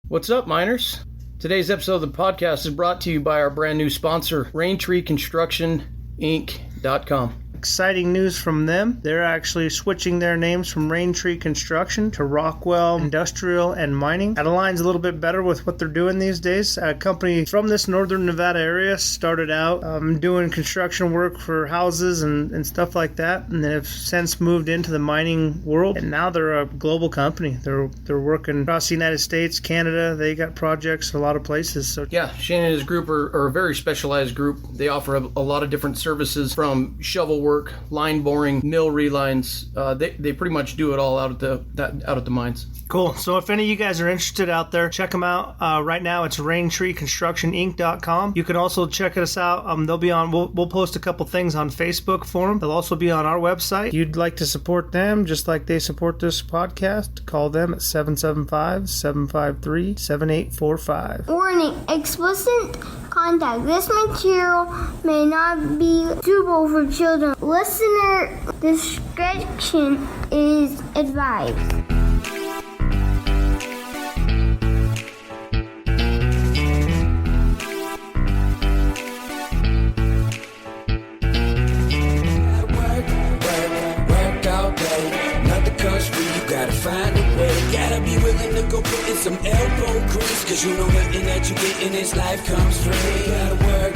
What's up, miners? Today's episode of the podcast is brought to you by our brand new sponsor, RainTreeConstructionInc.com. Exciting news from them. They're actually switching their names from Raintree Construction to Rockwell Industrial and Mining. That aligns a little bit better with what they're doing these days. A company from this northern Nevada area started out doing construction work for houses and stuff like that, and they've since moved into the mining world, and now they're a global company. They're working across the United States, Canada. They got projects in a lot of places. So yeah, Shane and his group are a very specialized group. They offer a lot of different services, from shovel work, line boring, mill relines. They pretty much do it all out at the mines. Cool. So if any of you guys are interested out there, check them out. Right now it's RainTreeConstructionInc.com. You can also check us out. They'll be on. We'll post a couple things on Facebook for them. They'll also be on our website. If you'd like to support them just like they support this podcast, call them at 775-753-7845. Warning: explicit content. This material may not be suitable for children. Listener discretion is advised. Find a way, gotta be willing to go put in some Elko grease, cause you know nothing that you get in this life comes free. Gotta work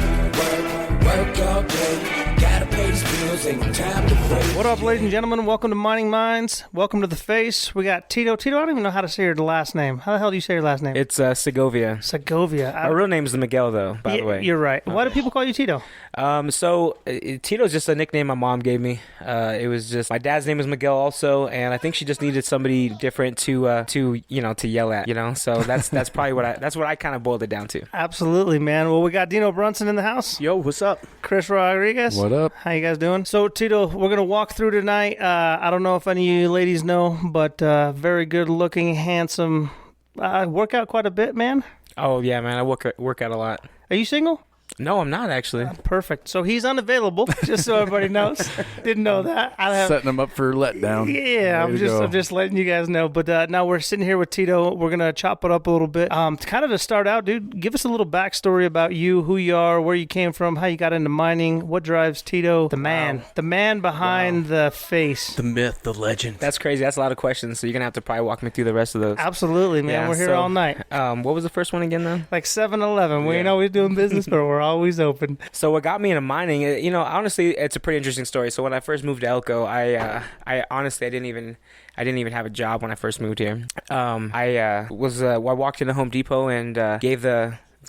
all day, gotta pay these bills, ain't no time to wait. What up, ladies and gentlemen? Welcome to Mining Minds. Welcome to The Face. We got Tito. Tito, I don't even know how to say your last name. How the hell do you say your last name? It's Segovia. Segovia. My real name is Miguel, though, by the way. You're right. Why do people call you Tito? Tito's just a nickname my mom gave me. It was just, my dad's name is Miguel also, and I think she just needed somebody different to yell at, so that's probably what I kind of boiled it down to. Absolutely, man. Well, we got Dino Brunson in the house. Yo, what's up? Chris Rodriguez. What up? How you guys doing? So, Tito, we're going to walk through tonight. I don't know if any of you ladies know, but very good looking, handsome, work out quite a bit, man. Oh, yeah, man. I work out a lot. Are you single? No, I'm not, actually. Perfect. So he's unavailable, just so everybody knows. Didn't know that. Setting him up for letdown. Yeah, I'm just letting you guys know. But now we're sitting here with Tito. We're going to chop it up a little bit. Kind of to start out, dude, give us a little backstory about you, who you are, where you came from, how you got into mining, what drives Tito, the man behind the face. The myth, the legend. That's crazy. That's a lot of questions, so you're going to have to probably walk me through the rest of those. Absolutely, man. We're here all night. What was the first one again, though? Like 7-Eleven. We ain't always doing business, but we're always open. So what got me into mining, honestly, it's a pretty interesting story. So when I first moved to Elko, I honestly didn't even have a job when I first moved here. I walked into Home Depot and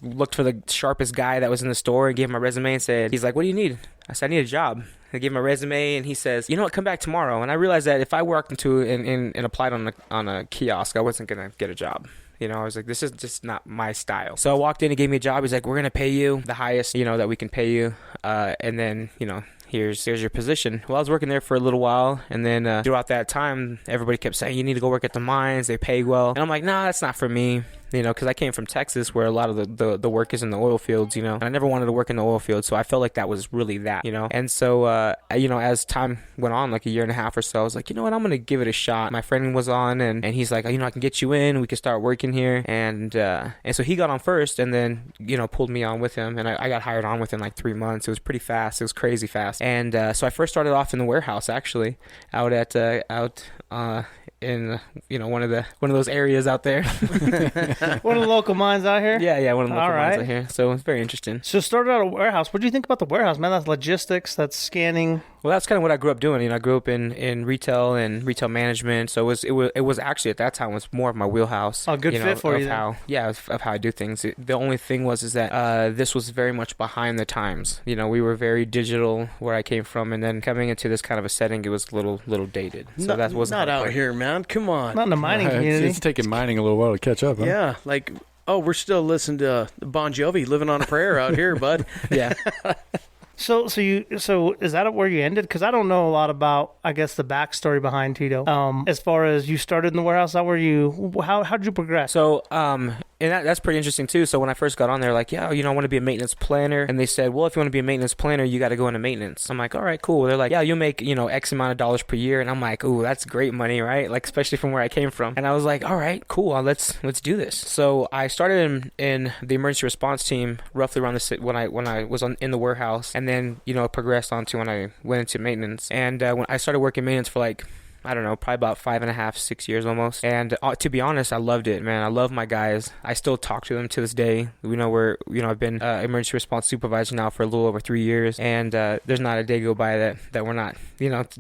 looked for the sharpest guy that was in the store and gave him my resume and said, he's like, "What do you need?" I said, "I need a job." I gave him my resume and he says, "You know what, come back tomorrow." And I realized that if I walked into and applied on a kiosk, I wasn't going to get a job. I was like, this is just not my style. So I walked in and gave me a job. He's like, "We're going to pay you the highest, that we can pay you. And then, here's your position." Well, I was working there for a little while. And then throughout that time, everybody kept saying, "You need to go work at the mines. They pay well." And I'm like, "Nah, that's not for me." Because I came from Texas where a lot of the work is in the oil fields, and I never wanted to work in the oil field, so I felt like that was really that, And so, as time went on, like a year and a half or so, I was like, you know what, I'm going to give it a shot. My friend was on, and he's like, I can get you in, we can start working here, and so he got on first, and then, pulled me on with him, and I got hired on within like 3 months. It was pretty fast. It was crazy fast. And so I first started off in the warehouse, actually, out in one of those areas out there. One of the local mines out here? Yeah, one of the local mines out here. So it's very interesting. So started out a warehouse. What do you think about the warehouse, man? That's logistics, that's scanning. Well, that's kind of what I grew up doing. I grew up in retail and retail management. So it was actually at that time was more of my wheelhouse. Oh, good fit for you. Of how I do things. The only thing is that this was very much behind the times. We were very digital where I came from, and then coming into this kind of a setting, it was a little dated. So that wasn't not out here, man. Come on. Not in the mining community. It's taking mining a little while to catch up. Huh? Yeah, we're still listening to Bon Jovi, "Living on a Prayer" out here, bud. Yeah. So is that where you ended? Because I don't know a lot about, I guess, the backstory behind Tito. As far as you started in the warehouse, how'd you progress? So And that's pretty interesting too. So when I first got on there, like, yeah, I want to be a maintenance planner. And they said, well, if you want to be a maintenance planner, you got to go into maintenance. I'm like, all right, cool. They're like, yeah, you'll make, X amount of dollars per year. And I'm like, ooh, that's great money, right? Like, especially from where I came from. And I was like, all right, cool. Let's do this. So I started in the emergency response team roughly around when I was in the warehouse, and then, progressed on to when I went into maintenance. And when I started working maintenance for like, I don't know, probably about 5.5, 6 years almost. And to be honest, I loved it, man. I love my guys. I still talk to them to this day. I've been emergency response supervisor now for a little over 3 years, and there's not a day go by that we're not,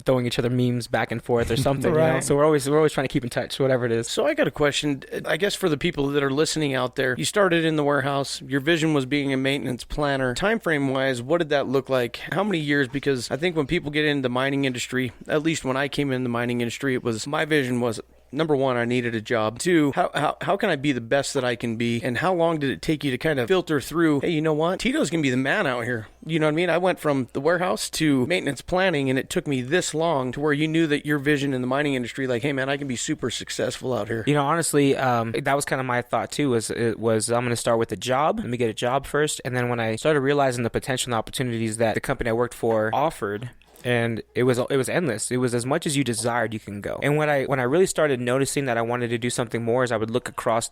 throwing each other memes back and forth or something. Right. So we're always trying to keep in touch, whatever it is. So I got a question, I guess, for the people that are listening out there. You started in the warehouse. Your vision was being a maintenance planner. Time frame wise, what did that look like? How many years? Because I think when people get into the mining industry, at least when I came in the mining industry, my vision was, number one, I needed a job. Two, how can I be the best that I can be? And how long did it take you to kind of filter through, hey, you know what? Tito's going to be the man out here. You know what I mean? I went from the warehouse to maintenance planning, and it took me this long to where you knew that your vision in the mining industry, like, hey, man, I can be super successful out here. Honestly, that was kind of my thought too, was I'm going to start with a job. Let me get a job first. And then when I started realizing the potential and opportunities that the company I worked for offered, and it was endless. It was as much as you desired, you can go. And when I really started noticing that I wanted to do something more, is I would look across,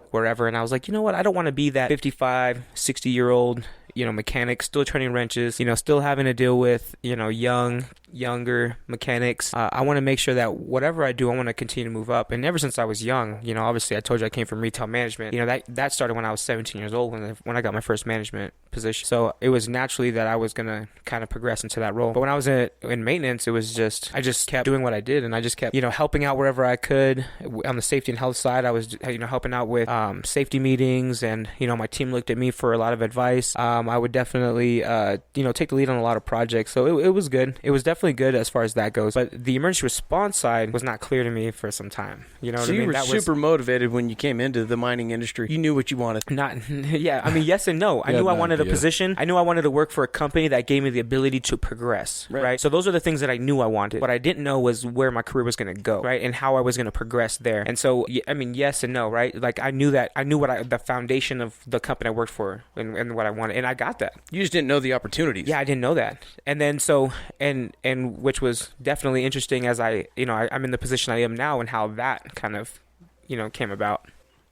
wherever, and I was like, you know what? I don't want to be that 55, 60-year-old, mechanic, still turning wrenches, still having to deal with, younger mechanics. I want to make sure that whatever I do, I want to continue to move up. And ever since I was young, obviously I told you I came from retail management. That started when I was 17 years old when I got my first management position. So it was naturally that I was going to kind of progress into that role. But when I was in maintenance, it was I just kept doing what I did, and I just kept, helping out wherever I could. On the safety and health side, I was, helping out with safety meetings, and, my team looked at me for a lot of advice. I would definitely, take the lead on a lot of projects. So it was good. It was definitely good as far as that goes. But the emergency response side was not clear to me for some time. You know what I mean? So you were super motivated when you came into the mining industry. You knew what you wanted. Yes and no. I knew I wanted a position. I knew I wanted to work for a company that gave me the ability to progress, right? So those are the things that I knew I wanted. What I didn't know was where my career was going to go, right? And how I was going to progress there. And so, yes and no, right? Like I knew the foundation of the company I worked for and what I wanted. And I got that. You just didn't know the opportunities. Yeah, I didn't know that. And then and which was definitely interesting as I'm in the position I am now, and how that kind of, came about.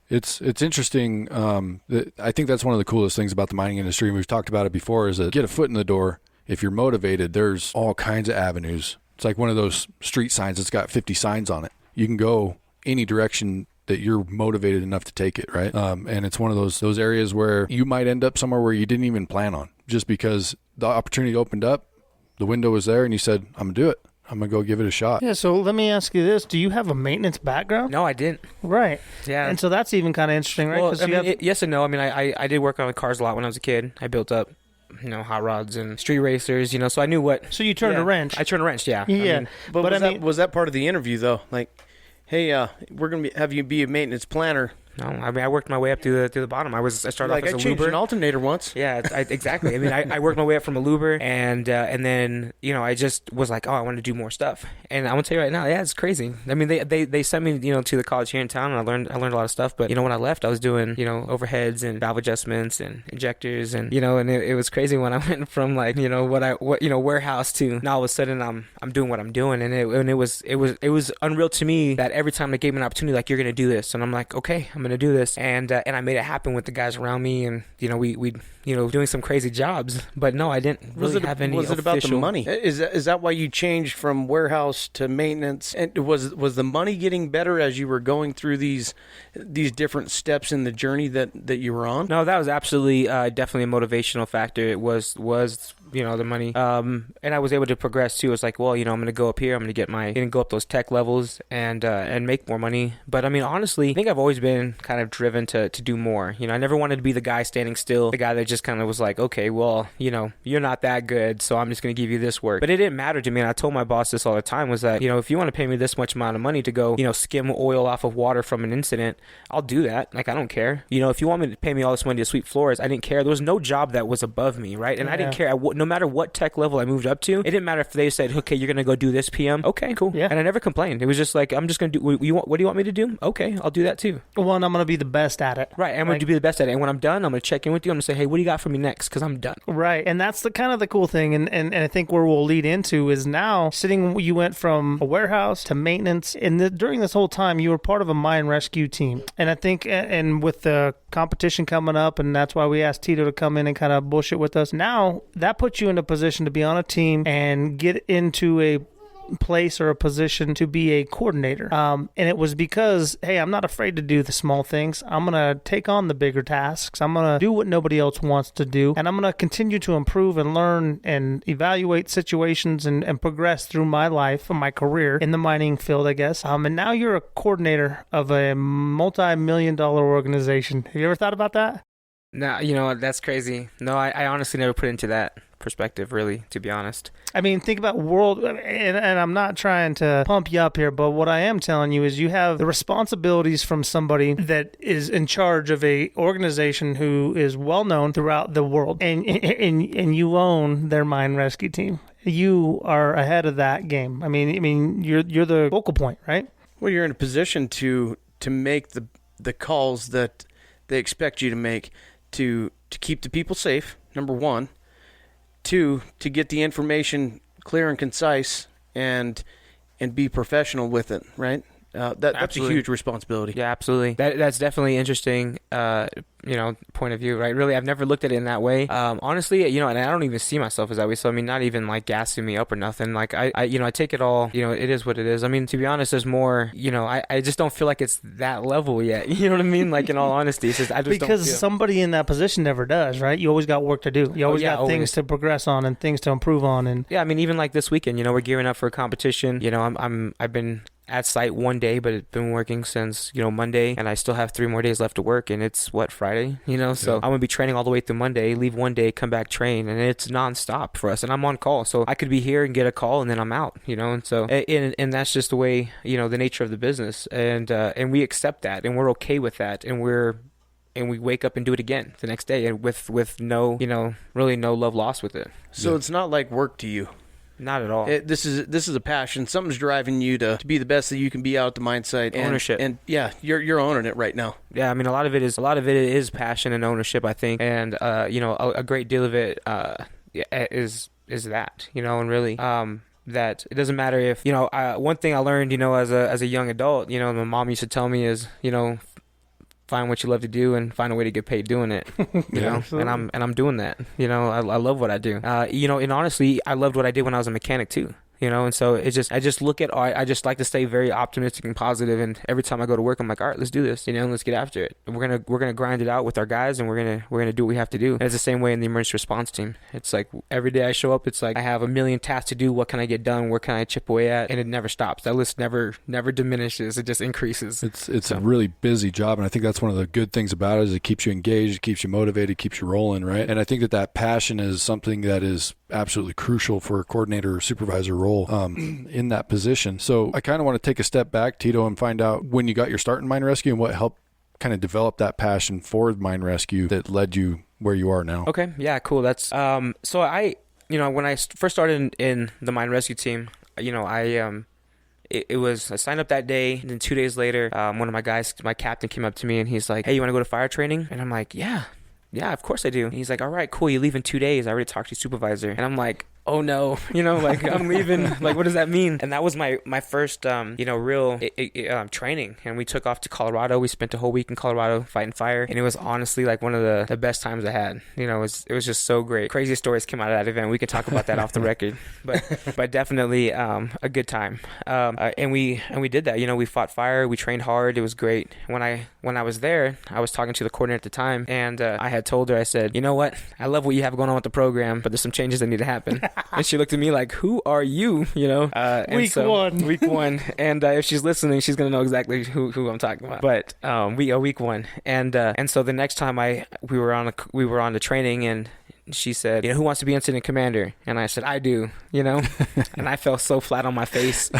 It's interesting. I think that's one of the coolest things about the mining industry, and we've talked about it before, is that get a foot in the door. If you're motivated, there's all kinds of avenues. It's like one of those street signs that's got 50 signs on it. You can go any direction that you're motivated enough to take it, right? And it's one of those areas where you might end up somewhere where you didn't even plan on, just because the opportunity opened up, the window was there, and you said, I'm going to do it. I'm going to go give it a shot. Yeah, so let me ask you this. Do you have a maintenance background? No, I didn't. Right. Yeah. And so that's even kind of interesting, right? Well, yes and no. I mean, I did work on cars a lot when I was a kid. I built up, hot rods and street racers, so I knew what... So you turned a wrench. I turned a wrench, yeah. Yeah. Was that part of the interview, though? Like, hey, we're going to have you be a maintenance planner. No, I mean, I worked my way up to the bottom. I started off as a changed luber. An alternator once. Yeah, exactly. I mean, I worked my way up from a luber, and then I just was like, oh, I want to do more stuff. And I'm gonna tell you right now, yeah, it's crazy. I mean, they sent me to the college here in town, and I learned a lot of stuff. But when I left, I was doing overheads and valve adjustments and injectors, and and it was crazy when I went from like warehouse to now all of a sudden I'm doing what I'm doing, and it was unreal to me that every time they gave me an opportunity, like, you're gonna do this, and I'm like, okay, I'm gonna do this, and I made it happen with the guys around me, and we doing some crazy jobs. But no, I didn't really have any. Was it about the money? Is that why you changed from warehouse to maintenance? And was the money getting better as you were going through these different steps in the journey that you were on? No, that was absolutely definitely a motivational factor. It was the money, and I was able to progress too. It's like, well, I'm going to go up here, I'm going to go up those tech levels and make more money. But I mean, honestly, I think I've always been kind of driven to do more. I never wanted to be the guy standing still, the guy that just kind of was like, okay, well, you're not that good, so I'm just going to give you this work. But it didn't matter to me, and I told my boss this all the time, was that, if you want to pay me this much amount of money to go, skim oil off of water from an incident, I'll do that. Like, I don't care. If you want me to pay me all this money to sweep floors, I didn't care. There was no job that was above me, right? And I didn't care. No matter what tech level I moved up to, it didn't matter if they said, okay, you're going to go do this PM. Okay, cool. Yeah. And I never complained. It was just like, I'm just going to do, what do you want me to do? Okay, I'll do that too. Well, done, I'm going to be the best at it. Right, I'm going to be the best at it. And when I'm done, I'm going to check in with you. I'm going to say, hey, what do you got for me next? Because I'm done. Right, and that's the kind of the cool thing. And I think where we'll lead into is now you went from a warehouse to maintenance. And during this whole time, you were part of a mine rescue team. And I think, and with the competition coming up, and that's why we asked Tito to come in and kind of bullshit with us. Now, that puts you in a position to be on a team and get into a place or a position to be a coordinator. And it was because, hey, I'm not afraid to do the small things. I'm going to take on the bigger tasks. I'm going to do what nobody else wants to do. And I'm going to continue to improve and learn and evaluate situations and progress through my life and my career in the mining field, I guess. And now you're a coordinator of a multi-million-dollar organization. Have you ever thought about that? No, you know, that's crazy. No, I honestly never put into that perspective, really, to be honest. I mean, think about and I'm not trying to pump you up here, but what I am telling you is you have the responsibilities from somebody that is in charge of a organization who is well known throughout the world, and you own their mine rescue team. You are ahead of that game. I mean, you're the focal point, right? Well, you're in a position to make the calls that they expect you to make to keep the people safe, number one. Two, to get the information clear and concise and be professional with it, right? That's a huge responsibility. Yeah, absolutely. That's definitely interesting, point of view, right? Really, I've never looked at it in that way. Honestly, and I don't even see myself as that way. So, I mean, not even like gassing me up or nothing. Like I take it all, it is what it is. I mean, to be honest, there's more, I just don't feel like it's that level yet. You know what I mean? Like, in all honesty, it's just, I just because don't feel. Somebody in that position never does, right? You always got work to do. You always got things to progress on and things to improve on. And yeah, I mean, even like this weekend, we're gearing up for a competition. I've been at site one day, but it's been working since Monday, and I still have 3 more days left to work, and it's Friday, so I'm gonna be training all the way through Monday, leave one day, come back, train, and it's nonstop for us, and I'm on call, so I could be here and get a call and then I'm out, and so and that's just the way, the nature of the business, and we accept that, and we're okay with that, and we wake up and do it again the next day, and with no really no love lost with it. So It's not like work to you. Not at all. This is a passion. Something's driving you to be the best that you can be out at the mine site. Ownership. And yeah, you're owning it right now. Yeah, I mean, a lot of it is passion and ownership, I think, and a great deal of it is that, and really that it doesn't matter if one thing I learned as a young adult, my mom used to tell me is find what you love to do and find a way to get paid doing it, and I'm doing that. I love what I do. And honestly, I loved what I did when I was a mechanic too. And so I just look at I just like to stay very optimistic and positive, and every time I go to work I'm like, all right, let's do this, and let's get after it, and we're gonna grind it out with our guys, and we're gonna do what we have to do. And it's the same way in the emergency response team. It's like every day I show up, it's like I have a million tasks to do. What can I get done? Where can I chip away at? And it never stops. That list never diminishes. It just increases. It's a really busy job, and I think that's one of the good things about it is it keeps you engaged, it keeps you motivated, keeps you rolling, right? And I think that passion is something that is absolutely crucial for a coordinator or supervisor role in that position. So I kind of want to take a step back, Tito, and find out when you got your start in mine rescue and what helped kind of develop that passion for mine rescue that led you where you are now. Okay, yeah, cool. That's so I when I first started in the mine rescue team, I signed up that day, and then 2 days later, one of my guys, my captain, came up to me and he's like, hey, you want to go to fire training? And I'm like, yeah, of course I do. And he's like, all right, cool, you leave in 2 days. I already talked to your supervisor. And I'm like, oh no, like I'm leaving. Like, what does that mean? And that was my first, real training. And we took off to Colorado. We spent a whole week in Colorado fighting fire. And it was honestly like one of the best times I had. It was just so great. Crazy stories came out of that event. We can talk about that off the record, but definitely a good time. And we did that. We fought fire. We trained hard. It was great. When I was there, I was talking to the coordinator at the time, and I had told her, I said, you know what? I love what you have going on with the program, but there's some changes that need to happen. And she looked at me like, who are you? Week one. And if she's listening, she's going to know exactly who I'm talking about. But week one. And so the next time we were on the training, and she said, who wants to be incident commander? And I said, I do, and I fell so flat on my face.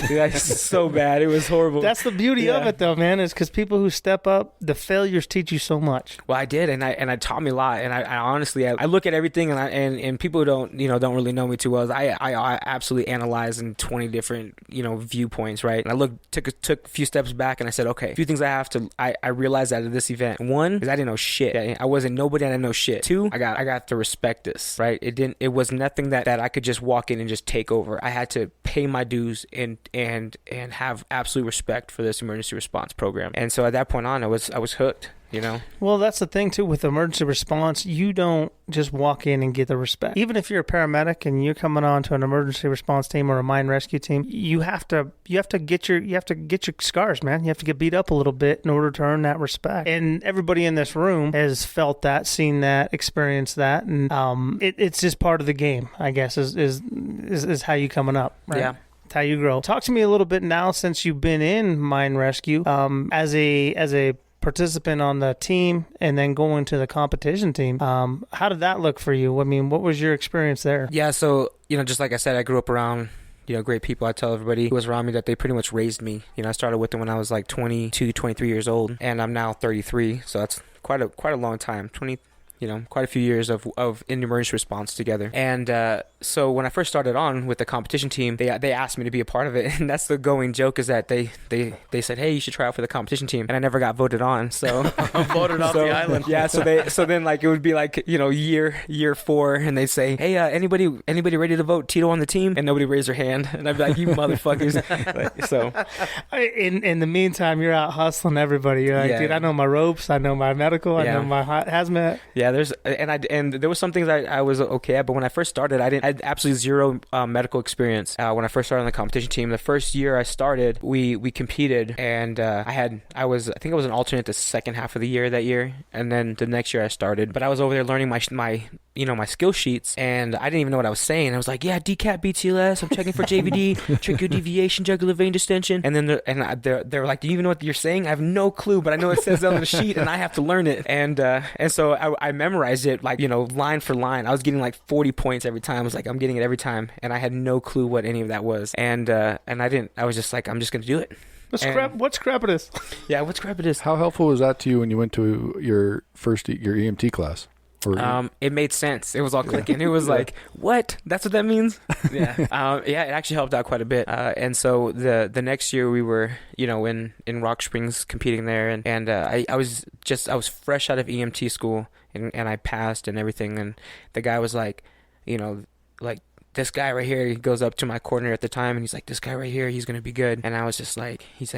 That's so bad. It was horrible. That's the beauty of it, though, man, is because people who step up, the failures teach you so much. Well, I did, and I taught me a lot. And I honestly, I look at everything, and people who don't really know me too well. I absolutely analyze in 20 different viewpoints, right? And I took a few steps back, and I said, okay, a few things I realized out of this event. One is I didn't know shit. I wasn't nobody. I didn't know shit. Two, I got to respect this, right? It was nothing that I could just walk in and just take over. I had to pay my dues and have absolute respect for this emergency response program. And so at that point on, I was hooked. Well, that's the thing too with emergency response. You don't just walk in and get the respect. Even if you're a paramedic and you're coming on to an emergency response team or a mine rescue team, you have to get your scars, man. You have to get beat up a little bit in order to earn that respect. And everybody in this room has felt that, seen that, experienced that, and it's just part of the game, I guess. Is how you coming up, right? Yeah. It's how you grow. Talk to me a little bit now, since you've been in mine rescue, as a participant on the team and then going to the competition team. How did that look for you? I mean, what was your experience there? Yeah, so, just like I said, I grew up around, great people. I tell everybody who was around me that they pretty much raised me. I started with them when I was like 22, 23 years old, and I'm now 33, so that's quite a long time. Quite a few years of in emergency response together. And so when I first started on with the competition team, they asked me to be a part of it. And that's the going joke, is that they said, hey, you should try out for the competition team. And I never got voted on. So voted off the island. Yeah. So then like it would be like, year 4, and they'd say, hey, anybody ready to vote Tito on the team? And nobody raised their hand. And I'd be like, you motherfuckers. So in the meantime, you're out hustling everybody. You're like, dude, I know my ropes, I know my medical, I know my hazmat. Yeah. And there was some things I was okay at, but when I first started, I had absolutely zero medical experience. When I first started on the competition team, the first year I started, we competed, and I was an alternate the second half of the year that year, and then the next year I started. But I was over there learning my skill sheets, and I didn't even know what I was saying. I was like, yeah, decap BTLS, I'm checking for JVD, tracheal deviation, jugular vein distension, and then they were like, do you even know what you're saying? I have no clue, but I know it says on the sheet, and I have to learn it. And so I memorized it like line for line. I was getting like 40 points every time. I was like, I'm getting it every time, and I had no clue what any of that was. And I was just like, I'm just gonna do it. What's Crepitus? Yeah, what's Crepitus? How helpful was that to you when you went to your EMT class? It made sense. It was all clicking. It was like, what? That's what that means? Yeah. It actually helped out quite a bit. And so the next year we were, in Rock Springs competing there, and I was fresh out of EMT school, and I passed and everything, and the guy was like, this guy right here, he goes up to my coordinator at the time, and he's like, this guy right here, he's gonna be good. And I was just like, he's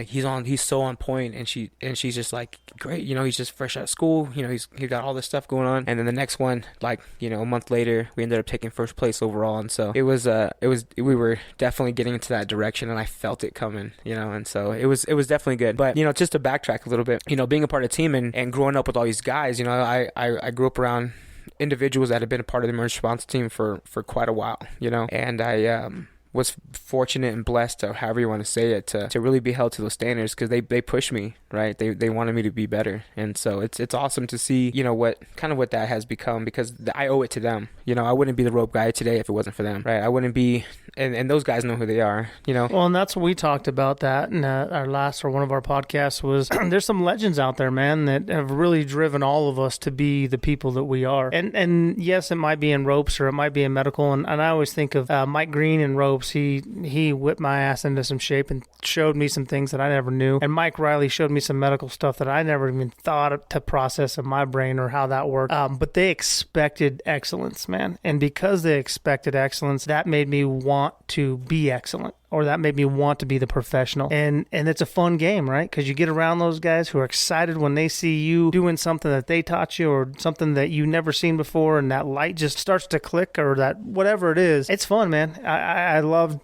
so on point. And she's just like, great, he's just fresh out of school, he's got all this stuff going on. And then the next one, like, a month later, we ended up taking first place overall. And so we were definitely getting into that direction, and I felt it coming, and so it was definitely good. But just to backtrack a little bit, being a part of the team and growing up with all these guys, I grew up around individuals that have been a part of the emergency response team for quite a while, and I was fortunate and blessed, to however you want to say it, to really be held to those standards, because they pushed me, right? They wanted me to be better. And so it's awesome to see, what that has become, because I owe it to them. I wouldn't be the rope guy today if it wasn't for them, right? I wouldn't be, and those guys know who they are, Well, and that's what we talked about that in one of our podcasts was there's some legends out there, man, that have really driven all of us to be the people that we are. And yes, it might be in ropes or it might be in medical. And I always think of Mike Green in ropes. He whipped my ass into some shape and showed me some things that I never knew. And Mike Riley showed me some medical stuff that I never even thought to process in my brain or how that worked. But they expected excellence, man. And because they expected excellence, that made me want to be excellent. Or that made me want to be the professional. And it's a fun game, right? Because you get around those guys who are excited when they see you doing something that they taught you or something that you never seen before, and that light just starts to click, or that whatever it is. It's fun, man. I love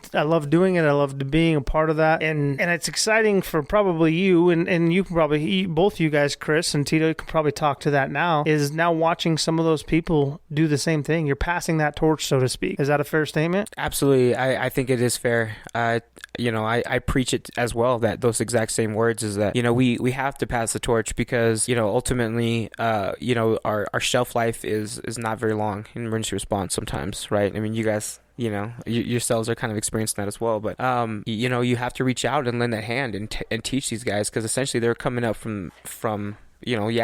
doing it. I love being a part of that. And it's exciting for probably you, and you can probably, both you guys, Chris and Tito, you can probably talk to that now, is now watching some of those people do the same thing. You're passing that torch, so to speak. Is that a fair statement? Absolutely. I think it is fair. I preach it as well, that those exact same words is that, we have to pass the torch because, ultimately, our shelf life is not very long in emergency response sometimes, right? I mean, you guys, yourselves are kind of experiencing that as well, but you have to reach out and lend that hand and teach these guys, because essentially they're coming up from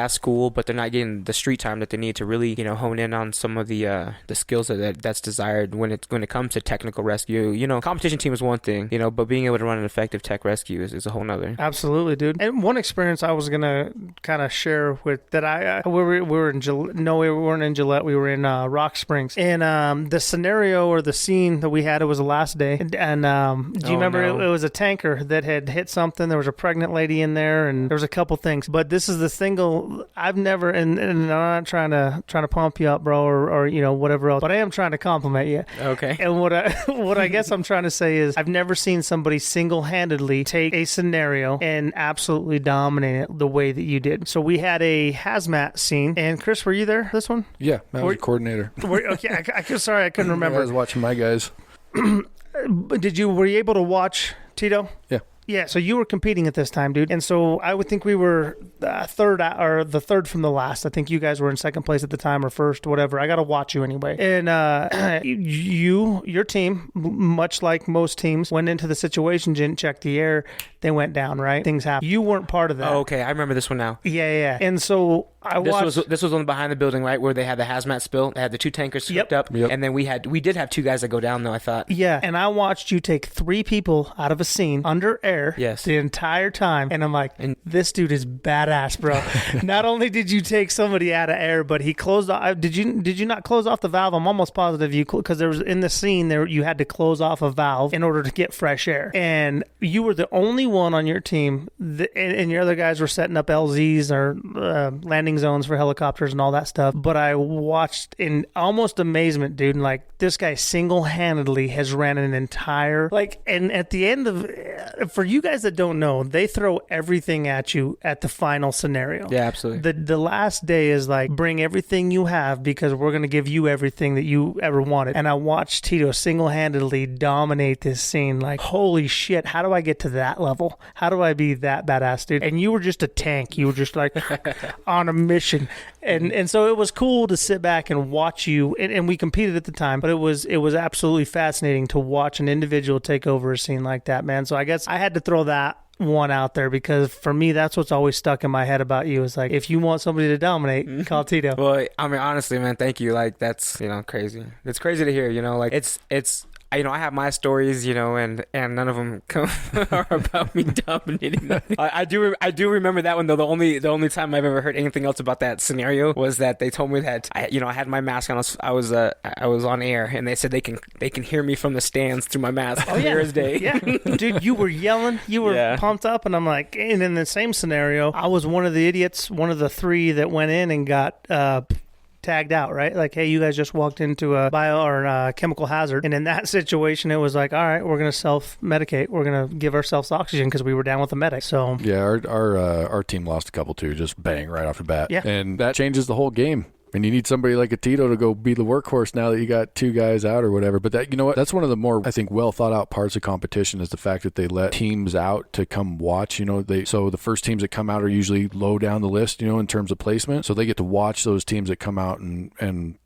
school, but they're not getting the street time that they need to really, hone in on some of the skills that's desired when it comes to technical rescue. Competition team is one thing, but being able to run an effective tech rescue is a whole nother. Absolutely, dude. And one experience I was gonna kind of share with that we were in no, we weren't in Gillette, we were in Rock Springs, and the scenario or the scene that we had, it was the last day, and do you remember? No. It was a tanker that had hit something. There was a pregnant lady in there, and there was a couple things, but this is the single I've never, and I'm not trying to pump you up, bro, or whatever else, but I am trying to compliment you. Okay. And what I guess I'm trying to say is I've never seen somebody single-handedly take a scenario and absolutely dominate it the way that you did. So we had a hazmat scene, and Chris, were you there for this one? Yeah, I was a coordinator. Okay, sorry, I couldn't remember. I was watching my guys. Were you able to watch, Tito? Yeah. Yeah, so you were competing at this time, dude. And so I would think we were the third from the last. I think you guys were in second place at the time, or first, whatever. I got to watch you anyway. And your team, much like most teams, went into the situation, didn't check the air. They went down, right? Things happen. You weren't part of that. Oh, okay. I remember this one now. Yeah. And so I watched. This was on behind the building, right, where they had the hazmat spill. They had the two tankers hooked up. Yep. And then we did have two guys that go down, though, I thought. Yeah, and I watched you take 3 people out of a scene under air Yes. the entire time. And I'm like, this dude is badass, bro. Not only did you take somebody out of air, but he closed off. Did you not close off the valve? I'm almost positive you, because there was in the scene there, you had to close off a valve in order to get fresh air. And you were the only one on your team, and your other guys were setting up LZs or landing zones for helicopters and all that stuff. But I watched in almost amazement, dude, and like, this guy single-handedly has ran an entire, and at the end of, for you guys that don't know, they throw everything at you at the final scenario. Yeah, absolutely. The last day is like, bring everything you have, because we're going to give you everything that you ever wanted. And I watched Tito single-handedly dominate this scene. Like, holy shit, how do I get to that level? How do I be that badass, dude? And you were just a tank. You were just like on a mission. And so it was cool to sit back and watch you, and we competed at the time, but it was absolutely fascinating to watch an individual take over a scene like that, man. So I guess I had to throw that one out there, because for me, that's what's always stuck in my head about you, is like, if you want somebody to dominate, call Tito. Well, I mean, honestly, man, thank you. Like, that's, crazy. It's crazy to hear, like, it's I have my stories, and none of them are about me dominating. I do remember that one, though. The only time I've ever heard anything else about that scenario was that they told me that I had my mask on. I was on air, and they said they can hear me from the stands through my mask. Clear as day. Yeah, dude, you were yelling, you were pumped up, and I'm like, and in the same scenario, I was one of the idiots, one of the 3 that went in and got tagged out, right? Like, hey, you guys just walked into a bio or chemical hazard. And in that situation, it was like, all right, we're going to self-medicate. We're going to give ourselves oxygen because we were down with the medic. So yeah, our team lost a couple too, just bang right off the bat. Yeah. And that changes the whole game. And you need somebody like a Tito to go be the workhorse now that you got 2 guys out or whatever. But that, what? That's one of the more, I think, well thought out parts of competition, is the fact that they let teams out to come watch. So the first teams that come out are usually low down the list, in terms of placement. So they get to watch those teams that come out and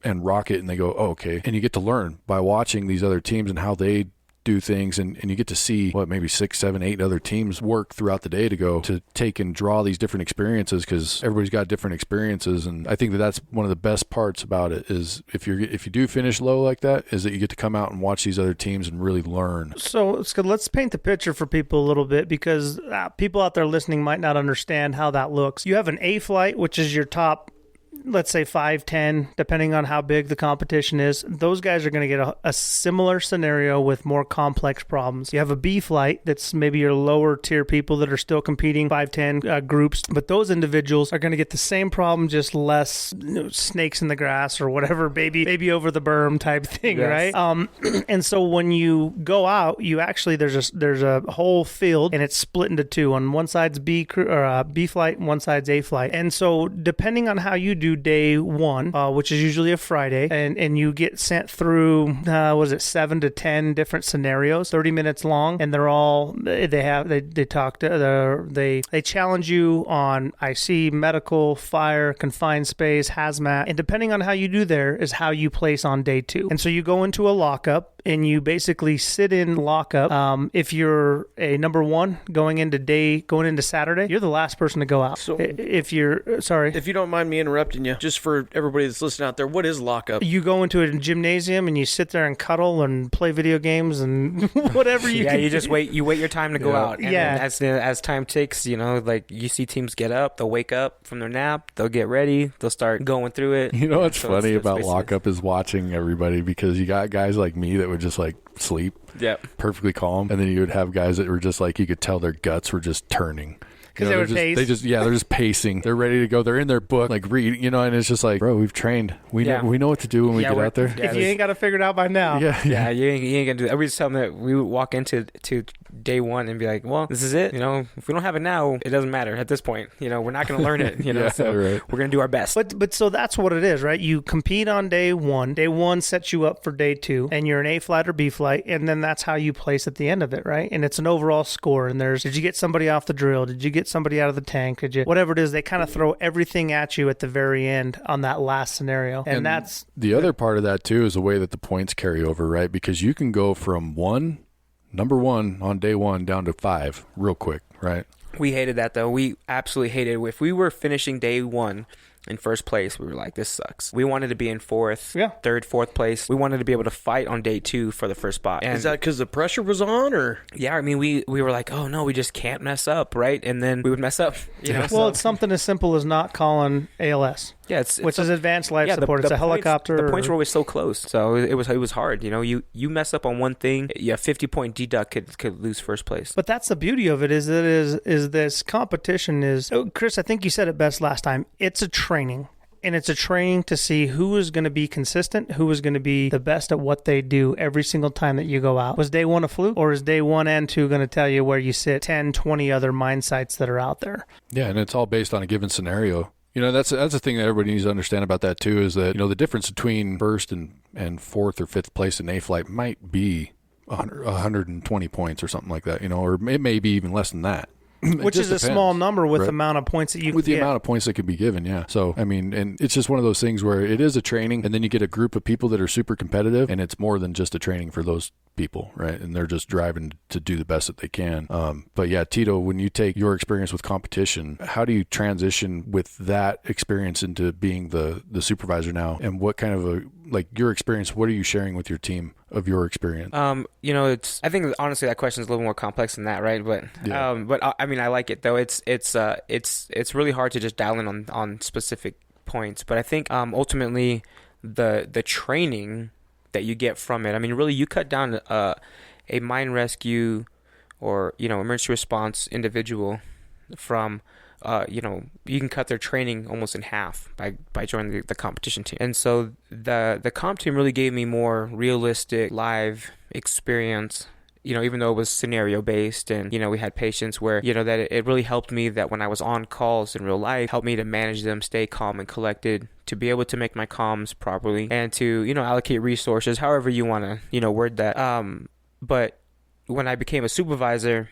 rock it, and they go, oh, okay. And you get to learn by watching these other teams and how they do things, and you get to see maybe 6, 7, 8 other teams work throughout the day to take and draw these different experiences, because everybody's got different experiences. And I think that's one of the best parts about it, is if you do finish low like that, is that you get to come out and watch these other teams and really learn. So let's paint the picture for people a little bit, because people out there listening might not understand how that looks. You have an A flight, which is your top, let's say 5, 10, depending on how big the competition is. Those guys are going to get a similar scenario with more complex problems. You have a B flight, that's maybe your lower tier people that are still competing, 5, 10 groups, but those individuals are going to get the same problem, just less snakes in the grass or whatever, baby over the berm type thing, yes. Right? And so when you go out, you actually, there's a whole field, and it's split into 2. On one side's B flight, and one side's A flight. And so depending on how you do into day 1, which is usually a Friday, and you get sent through, 7 to 10 different scenarios, 30 minutes long, and they're all, they challenge you on IC, medical, fire, confined space, hazmat, and depending on how you do there is how you place on day 2. And so you go into a lockup, and you basically sit in lockup. If you're a number 1 going into Saturday, you're the last person to go out. So if you don't mind me interrupting you, just for everybody that's listening out there, what is lockup? You go into a gymnasium and you sit there and cuddle and play video games and whatever you can. You just wait. You wait your time to go out. And yeah. then as time ticks, like you see teams get up, they'll wake up from their nap, they'll get ready, they'll start going through it. You know what's funny about lockup is watching everybody, because you got guys like me that would just like sleep, perfectly calm, and then you would have guys that were just like, you could tell their guts were just turning. Because they're just pacing. They're ready to go. They're in their book, like read, and it's just like, bro, we've trained. We know what to do when we get out there. If you ain't got it figured out by now. You ain't gonna do that. We just tell them that we would walk into day 1 and be like, well, this is it. If we don't have it now, it doesn't matter at this point. We're not gonna learn it. We're gonna do our best. But so that's what it is, right? You compete on day 1. Day 1 sets you up for day 2, and you're an A flight or B flight, and then that's how you place at the end of it, right? And it's an overall score. And did you get somebody off the drill? Did you get somebody out of the tank? Whatever it is, they kind of throw everything at you at the very end on that last scenario. And that's the other part of that too, is the way that the points carry over, right? Because you can go from number 1 on day 1 down to 5 real quick, right? We hated that though. We absolutely hated it. If we were finishing day 1 in first place, we were like, this sucks. We wanted to be in 4th, 3rd, 4th place. We wanted to be able to fight on day 2 for the first spot. And is that because the pressure was on, or? Yeah, I mean, we were like, oh no, we just can't mess up, right? And then we would mess up. It's something as simple as not calling ALS. Yeah, which is advanced life support. It's a helicopter. The points were always so close, so it was hard. You mess up on one thing, a 50-point deduct could lose first place. But that's the beauty of it. Is this competition is? Oh, Chris, I think you said it best last time. It's a training. And it's a training to see who is going to be consistent, who is going to be the best at what they do every single time that you go out. Was day 1 a fluke, or is day 1 and 2 going to tell you where you sit 10, 20 other mine sites that are out there? Yeah, and it's all based on a given scenario. That's the thing that everybody needs to understand about that too, is that, the difference between 1st and 4th or 5th place in A flight might be 120 points or something like that, or it may be even less than that. Which is a small number with the amount of points that you can get. With the amount of points that can be given, yeah. So, I mean, and it's just one of those things where it is a training, and then you get a group of people that are super competitive, and it's more than just a training for those people, right? And they're just driving to do the best that they can. But yeah, Tito, when you take your experience with competition, how do you transition with that experience into being the supervisor now? And what kind of your experience, what are you sharing with your team of your experience? I think honestly that question is a little more complex than that, right? But I mean, I like it though. It's really hard to just dial in on specific points. But I think ultimately the training that you get from it, I mean, really you cut down a mine rescue or emergency response individual from you can cut their training almost in half by joining the competition team. And so the comp team really gave me more realistic live experience, even though it was scenario based, and we had patients where that it really helped me that when I was on calls in real life, helped me to manage them, stay calm and collected, to be able to make my comms properly, and to allocate resources however you want to word that. But when I became a supervisor,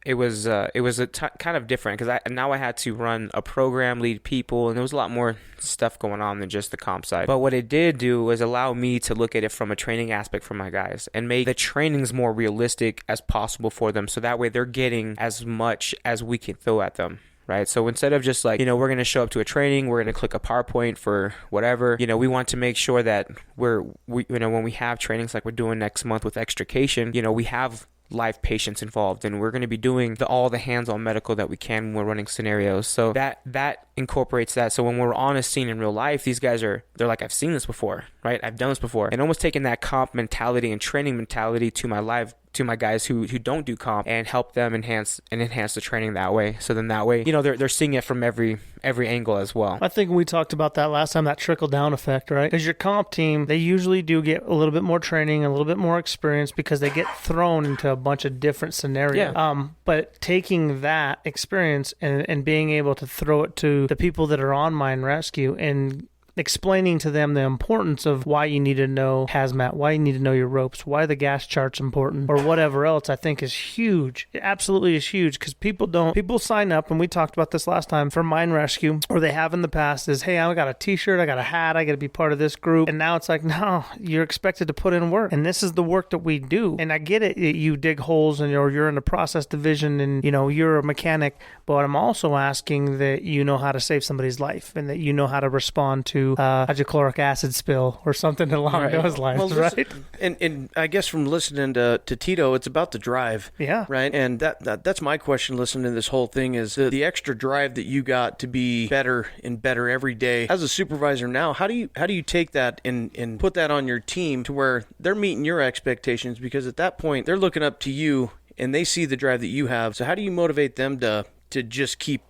it was kind of different, because now I had to run a program, lead people, and there was a lot more stuff going on than just the comp side. But what it did do was allow me to look at it from a training aspect for my guys and make the trainings more realistic as possible for them, so that way they're getting as much as we can throw at them. Right. So instead of just we're going to show up to a training, we're going to click a PowerPoint for whatever, we want to make sure that when we have trainings like we're doing next month with extrication, we have live patients involved, and we're going to be doing all the hands-on medical that we can when we're running scenarios. So that incorporates that. So when we're on a scene in real life, these guys they're like, I've seen this before, right? I've done this before, and almost taking that comp mentality and training mentality to to my guys who don't do comp and help them enhance the training that way. So then that way, they're seeing it from every angle as well. I think we talked about that last time, that trickle down effect, right? Because your comp team, they usually do get a little bit more training, a little bit more experience because they get thrown into a bunch of different scenarios. Yeah. But taking that experience and being able to throw it to the people that are on mine rescue and explaining to them the importance of why you need to know hazmat, why you need to know your ropes, why the gas chart's important, or whatever else, I think is huge. It absolutely is huge, because people sign up, and we talked about this last time, for mine rescue, or they have in the past, is, hey, I got a t-shirt, I got a hat, I got to be part of this group. And now it's like, no, you're expected to put in work, and this is the work that we do. And I get it, you dig holes, and you're in the process division, and you're a mechanic, but I'm also asking that you know how to save somebody's life, and that you know how to respond to hydrochloric acid spill or something along those lines, well, right? And I guess from listening to Tito, it's about the drive. Yeah. Right? And that's my question listening to this whole thing is the extra drive that you got to be better and better every day. As a supervisor now, how do you take that and put that on your team to where they're meeting your expectations? Because at that point, they're looking up to you and they see the drive that you have. So how do you motivate them to just keep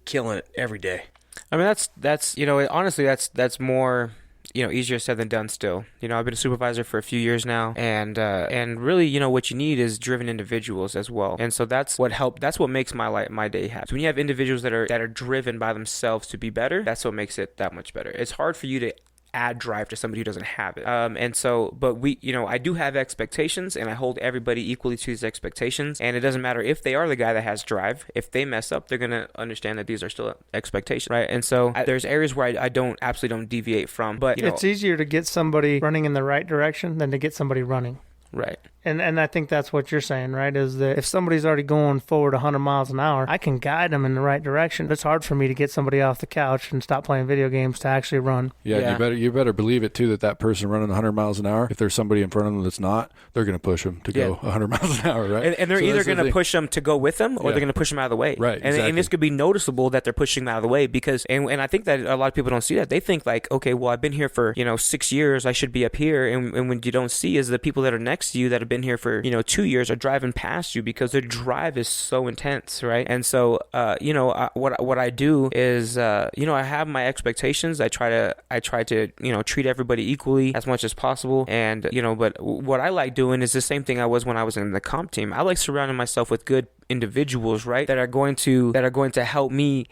killing it every day? I mean, that's honestly, that's more, easier said than done still. I've been a supervisor for a few years now, and really, what you need is driven individuals as well. And so that's what makes my day happy. So when you have individuals that are driven by themselves to be better, that's what makes it that much better. It's hard for you to add drive to somebody who doesn't have it. But I do have expectations, and I hold everybody equally to these expectations. And it doesn't matter if they are the guy that has drive. If they mess up, they're going to understand that these are still expectations, right? And so there's areas where I absolutely don't deviate from. But it's easier to get somebody running in the right direction than to get somebody running. Right. And I think that's what you're saying, right? Is that if somebody's already going forward 100 miles an hour, I can guide them in the right direction. It's hard for me to get somebody off the couch and stop playing video games to actually run. Yeah. You better believe it too that person running 100 miles an hour, if there's somebody in front of them that's not, they're going to push them to go 100 miles an hour, right? And they're either going to push them to go with them, or they're going to push them out of the way. Right. And this could be noticeable that they're pushing them out of the way because, and I think that a lot of people don't see that. They think like, okay, well, I've been here for 6 years, I should be up here. And what you don't see is the people that are next to you that have been here for 2 years are driving past you because their drive is so intense, right? And so what I do is I have my expectations. I try to treat everybody equally as much as possible, and but what I like doing is the same thing I was when I was in the comp team. I like surrounding myself with good individuals, right, that are going to help me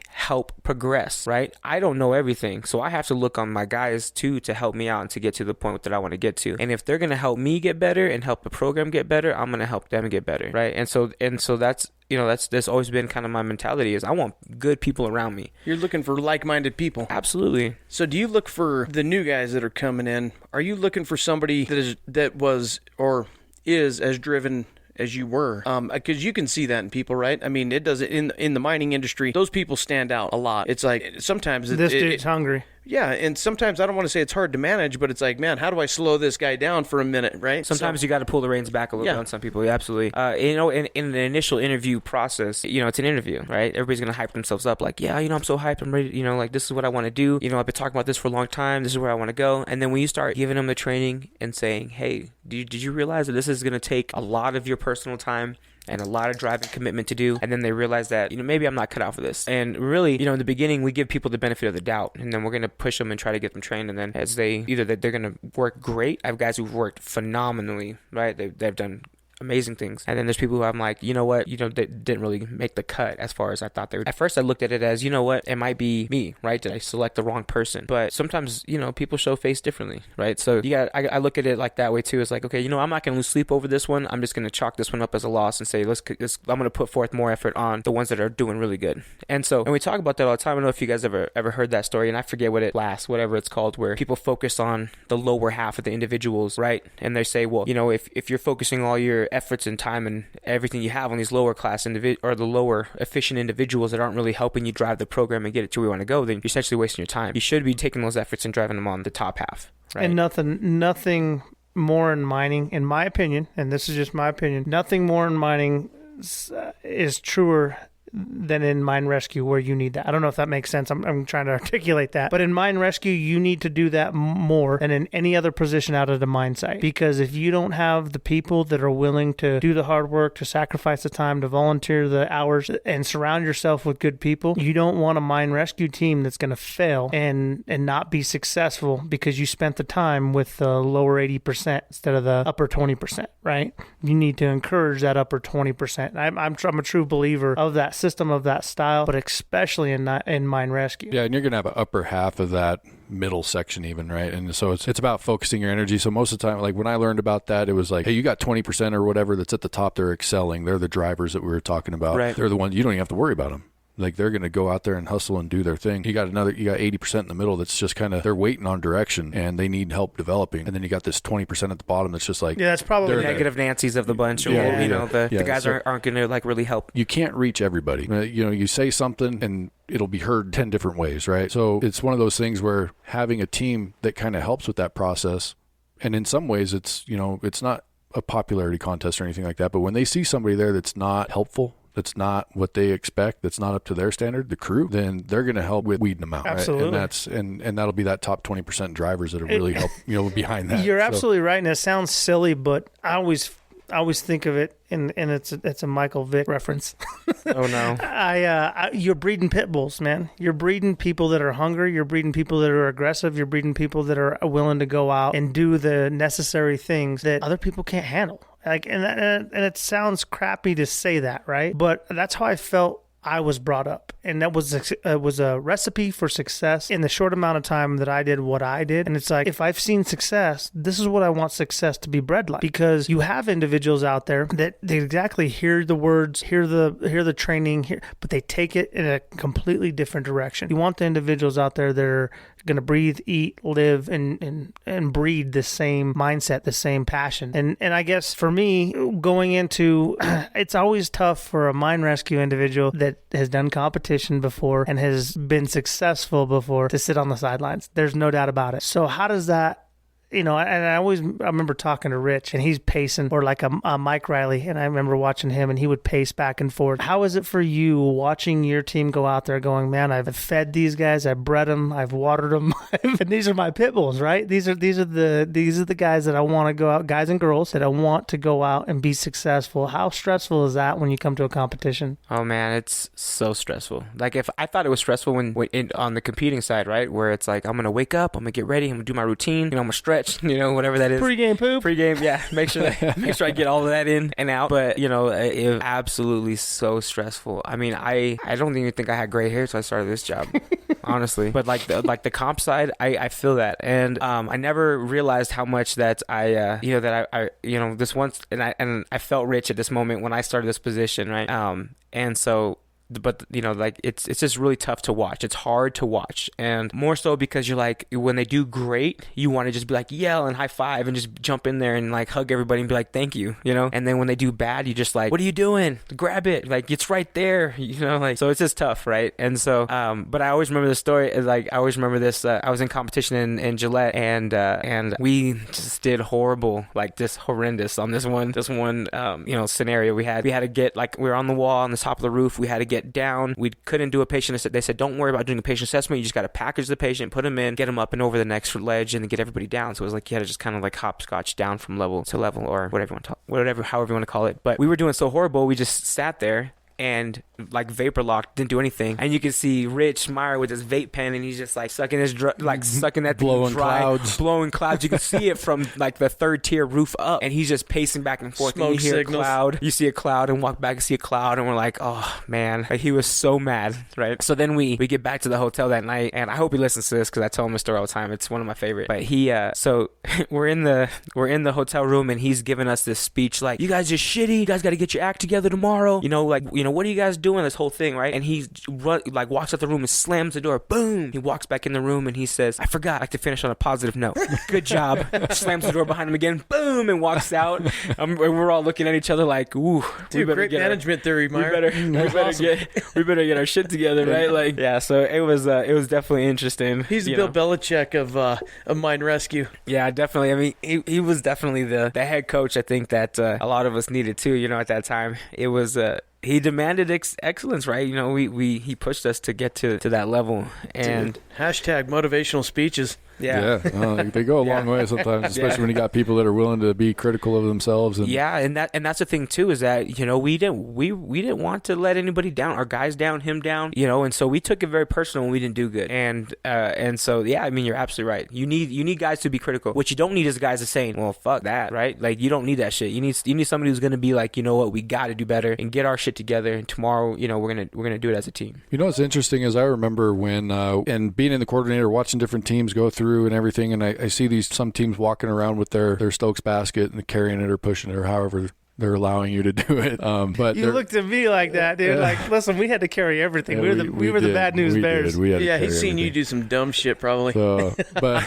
progress, right? I don't know everything, so I have to look on my guys too to help me out and to get to the point that I want to get to. And if they're going to help me get better and help the program get better, I'm going to help them get better, right? And so that's that's always been kind of my mentality is I want good people around me. You're looking for like-minded people. Absolutely. So do you look for the new guys that are coming in? Are you looking for somebody that was or is as driven as you were, because you can see that in people, right? I mean, it does in the mining industry. Those people stand out a lot. It's like sometimes this dude's hungry. Yeah, and sometimes I don't want to say it's hard to manage, but it's like, man, how do I slow this guy down for a minute, right? Sometimes you got to pull the reins back a little bit on some people. Yeah, absolutely. In the initial interview process, it's an interview, right? Everybody's gonna hype themselves up, like, yeah, I'm so hyped, I'm ready. Like this is what I want to do. I've been talking about this for a long time. This is where I want to go. And then when you start giving them the training and saying, hey, did you realize that this is gonna take a lot of your personal time and a lot of drive and commitment to do, and then they realize that maybe I'm not cut out for this. And really, in the beginning, we give people the benefit of the doubt, and then we're gonna push them and try to get them trained. And then as they're gonna work great. I have guys who've worked phenomenally, right? They've done amazing things. And then there's people who I'm like, they didn't really make the cut as far as I thought they would. At first I looked at it as, it might be me, right? Did I select the wrong person? But sometimes, people show face differently, right? So I look at it like that way too. It's like, okay, I'm not going to lose sleep over this one. I'm just going to chalk this one up as a loss and say, I'm going to put forth more effort on the ones that are doing really good. And we talk about that all the time. I don't know if you guys ever heard that story, and I forget whatever it's called, where people focus on the lower half of the individuals, right? And they say, well, if you're focusing all your efforts and time and everything you have on these lower class or the lower efficient individuals that aren't really helping you drive the program and get it to where you want to go, then you're essentially wasting your time. You should be taking those efforts and driving them on the top half, right? And nothing more in mining, in my opinion, and this is just my opinion, nothing more in mining is truer than in mine rescue where you need that. I don't know if that makes sense. I'm trying to articulate that. But in mine rescue, you need to do that more than in any other position out of the mine site. Because if you don't have the people that are willing to do the hard work, to sacrifice the time, to volunteer the hours, and surround yourself with good people, you don't want a mine rescue team that's going to fail and not be successful because you spent the time with the lower 80% instead of the upper 20%, right? You need to encourage that upper 20%. I'm a true believer of that system, of that style, but especially in mine rescue. Yeah, and you're going to have an upper half of that middle section even, right? And so it's about focusing your energy. So most of the time, like when I learned about that, it was like, hey, you got 20% or whatever that's at the top, they're excelling. They're the drivers that we were talking about. Right. They're the ones, you don't even have to worry about them. Like they're going to go out there and hustle and do their thing. You got 80% in the middle that's just kind of, they're waiting on direction and they need help developing. And then you got this 20% at the bottom that's just like, yeah, that's probably the negative Nancy's of the bunch. Or, the guys aren't going to like really help. You can't reach everybody. You say something and it'll be heard 10 different ways, right? So it's one of those things where having a team that kind of helps with that process. And in some ways it's not a popularity contest or anything like that. But when they see somebody there that's not helpful, that's not what they expect, that's not up to their standard, the crew, then they're going to help with weeding them out. Absolutely. Right? And that'll be that top 20% drivers that are really help behind that. You're absolutely right, and it sounds silly, but I always think of it, and it's a Michael Vick reference. Oh no! You're breeding pit bulls, man. You're breeding people that are hungry. You're breeding people that are aggressive. You're breeding people that are willing to go out and do the necessary things that other people can't handle. And it sounds crappy to say that, right? But that's how I felt I was brought up. And that was a recipe for success in the short amount of time that I did what I did. And it's like, if I've seen success, this is what I want success to be bred like. Because you have individuals out there that they exactly hear the words, hear the training, but they take it in a completely different direction. You want the individuals out there that are going to breathe, eat, live, and breed the same mindset, the same passion. And I guess for me, going into, it's always tough for a mine rescue individual that has done competition before and has been successful before to sit on the sidelines. There's no doubt about it. So how does that, and I remember talking to Rich, and he's pacing, or like a Mike Riley, and I remember watching him, and he would pace back and forth. How is it for you watching your team go out there going, man, I've fed these guys, I've bred them, I've watered them, and these are my pit bulls, right? These are the guys that I want to go out, guys and girls that I want to go out and be successful. How stressful is that when you come to a competition? Oh man, it's so stressful. Like if I thought it was stressful when on the competing side, right, where it's like I'm gonna wake up, I'm gonna get ready, I'm gonna do my routine, I'm gonna stretch. Whatever that is. Pre-game poop. Pre-game, yeah. Make sure I get all of that in and out. But it was absolutely so stressful. I mean, I don't even think I had gray hair so I started this job, honestly. But like the comp side, I feel that, and I never realized how much that I this once, and I felt rich at this moment when I started this position, right? And so. But it's just really tough to watch. It's hard to watch, and more so because you're like, when they do great, you want to just be like yell and high five and just jump in there and like hug everybody and be like thank you, and then when they do bad, you just like, what are you doing? Grab it, like it's right there, so it's just tough, right? And so but I always remember this story. Like I always remember this. I was in competition in Gillette, and we just did horrible, like just horrendous on this one scenario. We had to get, like, we were on the wall on the top of the roof. We had to get down. We couldn't do a patient. They said, don't worry about doing a patient assessment. You just got to package the patient, put them in, get them up and over the next ledge, and then get everybody down. So it was like you had to just kind of like hopscotch down from level to level, or however you want to call it. But we were doing so horrible, we just sat there and like vapor locked, didn't do anything. And you can see Rich Meyer with his vape pen, and he's just like sucking sucking that blowing clouds. You can see it from like the third tier roof up, and he's just pacing back and forth. Smoke and you hear signals. a cloud, you see a cloud, and walk back and see a cloud, and we're like, oh man, like, he was so mad, right? So then we get back to the hotel that night, and I hope he listens to this because I tell him the story all the time. It's one of my favorite. But he so we're in the hotel room, and he's giving us this speech like, you guys are shitty, you guys got to get your act together tomorrow, what are you guys doing, this whole thing, right? And he walks out the room and slams the door. Boom! He walks back in the room and he says, I forgot, I like to finish on a positive note. Good job. Slams the door behind him again. Boom! And walks out. We're all looking at each other like, ooh, dude, great management theory, Meyer. We better get our shit together, right? Like, yeah. So it was definitely interesting. He's the Bill Belichick of mine rescue. Yeah, definitely. I mean, he was definitely the head coach. I think that a lot of us needed too. At that time, it was. he demanded excellence, right? You know, he pushed us to get to that level. And Dude, hashtag motivational speeches. yeah. They go a long way sometimes, especially when you got people that are willing to be critical of themselves. And and that's the thing too, is that, you know, we didn't want to let anybody down, our guys down, him down, you know, and so we took it very personal when we didn't do good. And so I mean, you're absolutely right. You need guys to be critical. What you don't need is guys to saying, well, fuck that, right? Like, you don't need that shit. You need somebody who's gonna be like, you know what, we got to do better and get our shit together, and tomorrow, you know, we're gonna do it as a team. You know what's interesting is I remember when and being in the coordinator, watching different teams go through and everything, and I see some teams walking around with their Stokes basket and carrying it or pushing it or however they're allowing you to do it. But you looked at me like that, dude. Like, listen, we had to carry everything. We were the bad news bears. He's seen you do some dumb shit probably. So, but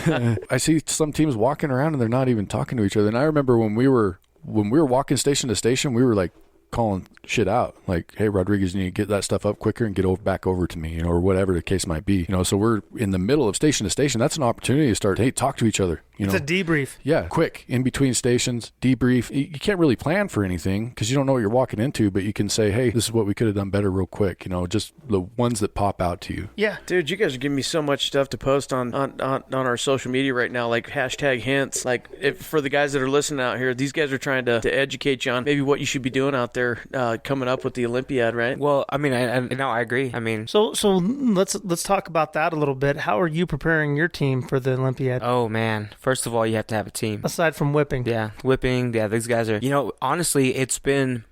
I see some teams walking around and they're not even talking to each other. And I remember when we were walking station to station, we were like calling shit out, like, hey, Rodriguez, you need to get that stuff up quicker and get back over to me, you know, or whatever the case might be, you know. So we're in the middle of station to station. That's an opportunity to start, hey, talk to each other, you know. It's a debrief. Yeah, quick, in between stations, debrief. You can't really plan for anything because you don't know what you're walking into, but you can say, hey, this is what we could have done better real quick, you know, just the ones that pop out to you. Yeah. Dude, you guys are giving me so much stuff to post on our social media right now, like hashtag hints. Like, for the guys that are listening out here, these guys are trying to educate you on maybe what you should be doing out there coming up with the Olympiad, right? Well, I mean, I agree. I mean, so let's talk about that a little bit. How are you preparing your team for the Olympiad? oh man, first of all, you have to have a team. Aside from whipping. Yeah, these guys are, you know, honestly, it's been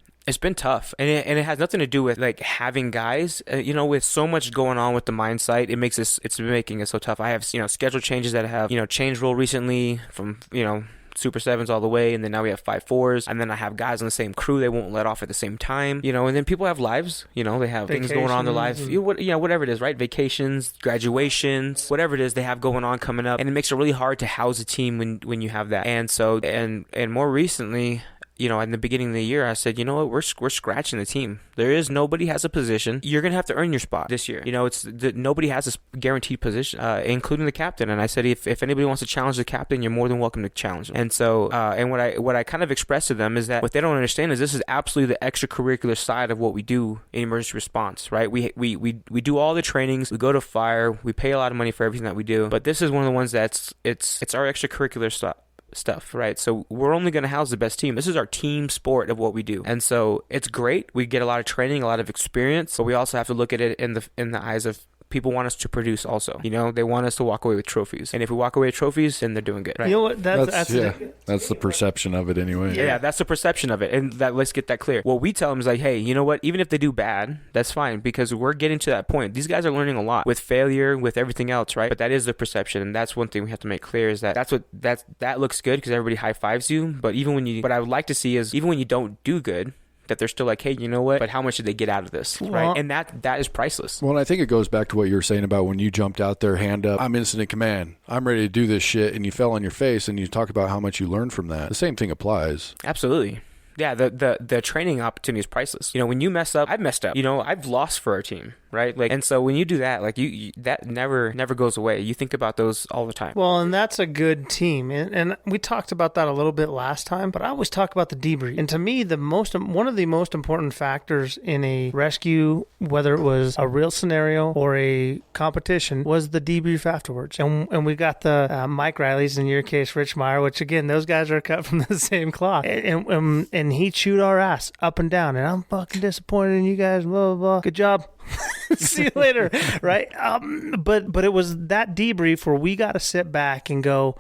tough, and it has nothing to do with like having guys. You know, with so much going on with the mine site, it's making it so tough. I have, you know, schedule changes that have, you know, changed role recently from, you know, Super 7s all the way, and then now we have 5-4s, and then I have guys on the same crew they won't let off at the same time, you know, and then people have lives, you know, they have things going on in their lives, whatever it is, right? Vacations, graduations, whatever it is they have going on coming up, and it makes it really hard to house a team when you have that. And so and more recently, you know, in the beginning of the year, I said, you know what, we're scratching the team. Nobody has a position. You're going to have to earn your spot this year. You know, nobody has a guaranteed position, including the captain. And I said, if anybody wants to challenge the captain, you're more than welcome to challenge them. And so, and what I kind of expressed to them is that what they don't understand is this is absolutely the extracurricular side of what we do in emergency response, right? We do all the trainings, we go to fire, we pay a lot of money for everything that we do. But this is one of the ones that's, it's our extracurricular stuff, right? So we're only going to house the best team. This is our team sport of what we do, and so it's great. We get a lot of training, a lot of experience, but we also have to look at it in the eyes of people want us to produce also. You know, they want us to walk away with trophies, and if we walk away with trophies, then they're doing good, right? You know what? That's the perception of it anyway. Yeah, that's the perception of it, and let's get that clear. What we tell them is like, hey, you know what? Even if they do bad, that's fine, because we're getting to that point. These guys are learning a lot with failure, with everything else, right? But that is the perception, and that's one thing we have to make clear, is that that looks good because everybody high fives you. But what I would like to see is, even when you don't do good, that they're still like, hey, you know what? But how much did they get out of this, right? And that is priceless. Well, I think it goes back to what you were saying about when you jumped out there, hand up, I'm incident command, I'm ready to do this shit, and you fell on your face, and you talk about how much you learned from that. The same thing applies. Absolutely. Yeah, the training opportunity is priceless. You know, when you mess up, I've messed up. You know, I've lost for our team, right? Like, and so when you do that, like you that never goes away. You think about those all the time. Well, and that's a good team, and we talked about that a little bit last time. But I always talk about the debrief, and to me, one of the most important factors in a rescue, whether it was a real scenario or a competition, was the debrief afterwards. And we got the Mike Riley's, in your case, Rich Meyer, which again, those guys are cut from the same cloth, and he chewed our ass up and down, and I'm fucking disappointed in you guys, blah, blah, blah. Good job. See you later, right? But it was that debrief where we got to sit back and go,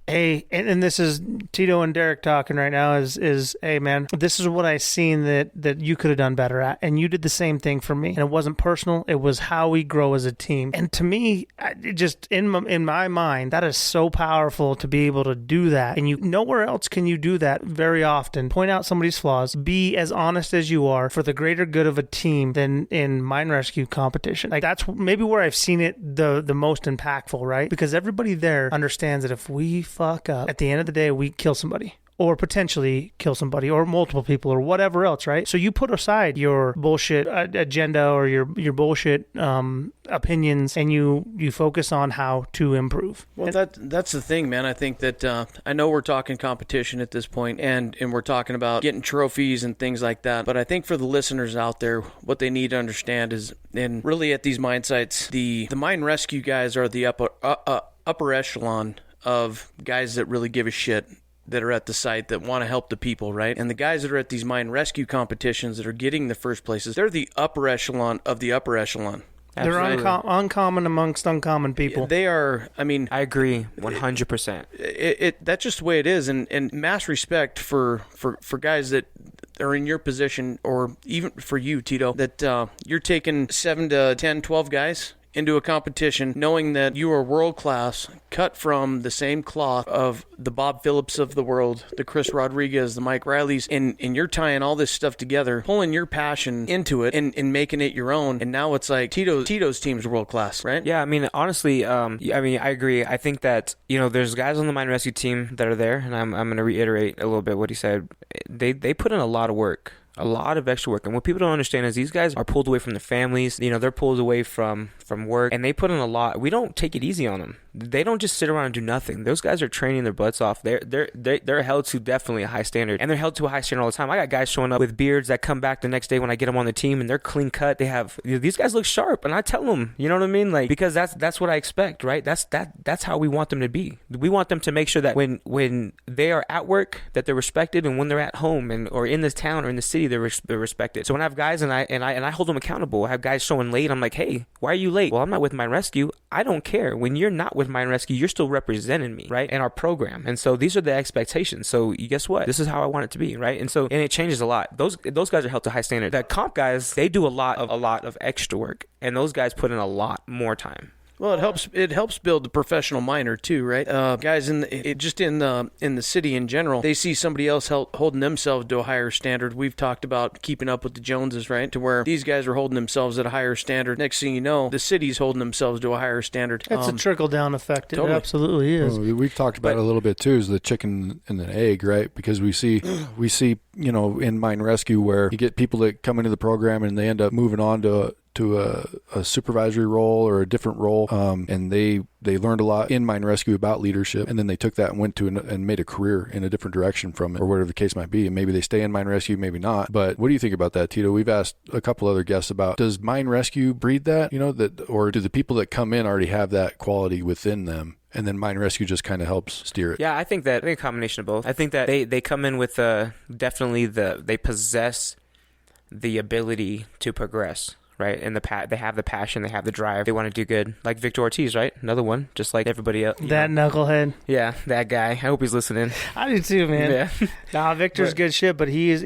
hey, and this is Tito and Derek talking right now, is hey, man, this is what I seen that you could have done better at, and you did the same thing for me. And it wasn't personal. It was how we grow as a team. And to me, it just in my mind, that is so powerful to be able to do that. And nowhere else can you do that very often. Point out somebody's flaws. Be as honest as you are for the greater good of a team than in mine rescue competition. Like, that's maybe where I've seen it the most impactful, right? Because everybody there understands that if we fuck up, at the end of the day, we kill somebody. or potentially kill somebody or multiple people or whatever else, right? So you put aside your bullshit agenda or your bullshit opinions, and you focus on how to improve. Well, that's the thing, man. I think that I know we're talking competition at this point, and we're talking about getting trophies and things like that. But I think for the listeners out there, what they need to understand is, and really at these mine sites, the mine rescue guys are the upper echelon of guys that really give a shit, that are at the site, that want to help the people, right? And the guys that are at these mine rescue competitions that are getting the first places, they're the upper echelon of the upper echelon. They're uncommon amongst uncommon people. They are, I mean... I agree 100%. That's just the way it is. And mass respect for guys that are in your position, or even for you, Tito, that you're taking 7 to 10, 12 guys into a competition knowing that you are world class, cut from the same cloth of the Bob Phillips of the world, the Chris Rodriguez, the Mike Rileys, and you're tying all this stuff together, pulling your passion into it and making it your own. And now it's like Tito's team's world class, right? Yeah, I mean, honestly, I agree. I think that, there's guys on the mine rescue team that are there, and I'm going to reiterate a little bit what he said. They put in a lot of work. A lot of extra work. And what people don't understand is these guys are pulled away from their families. They're pulled away from work, and they put in a lot. We don't take it easy on them. They don't just sit around and do nothing. Those guys are training their butts off. They're held to definitely a high standard, and they're held to a high standard all the time. I got guys showing up with beards that come back the next day when I get them on the team, and they're clean cut. They have these guys look sharp, and I tell them, you know what I mean, like, because that's what I expect, right? That's how we want them to be. We want them to make sure that when they are at work, that they're respected, and when they're at home or in this town or in the city, they're respected. So when I have guys and I hold them accountable, I have guys showing late. I'm like, hey, why are you late? Well, I'm not with Mine Rescue. I don't care. When you're not with Mine Rescue, you're still representing me, right? And our program. And so these are the expectations. So guess what? This is how I want it to be, right? And it changes a lot. Those guys are held to high standard. The comp guys, they do a lot of extra work, and those guys put in a lot more time. Well, it helps build the professional miner too, right? Guys in the city in general, they see somebody else holding themselves to a higher standard. We've talked about keeping up with the Joneses, right? To where these guys are holding themselves at a higher standard. Next thing you know, the city's holding themselves to a higher standard. It's a trickle down effect. Totally. It absolutely is. Well, we've talked about it a little bit too, is the chicken and the egg, right? Because we see in mine rescue where you get people that come into the program and they end up moving on to a supervisory role or a different role, and they learned a lot in mine rescue about leadership, and then they took that and went to and made a career in a different direction from it, or whatever the case might be. And maybe they stay in mine rescue, maybe not. But what do you think about that, Tito? We've asked a couple other guests about, does mine rescue breed that, or do the people that come in already have that quality within them, and then mine rescue just kind of helps steer it? Yeah, I think a combination of both. I think that they come in with definitely they possess the ability to progress, right? And they have the passion, they have the drive, they want to do good. Like Victor Ortiz, right? Another one, just like everybody else. That knucklehead. Yeah, that guy. I hope he's listening. I do too, man. Yeah. Nah, Victor's good shit, but he's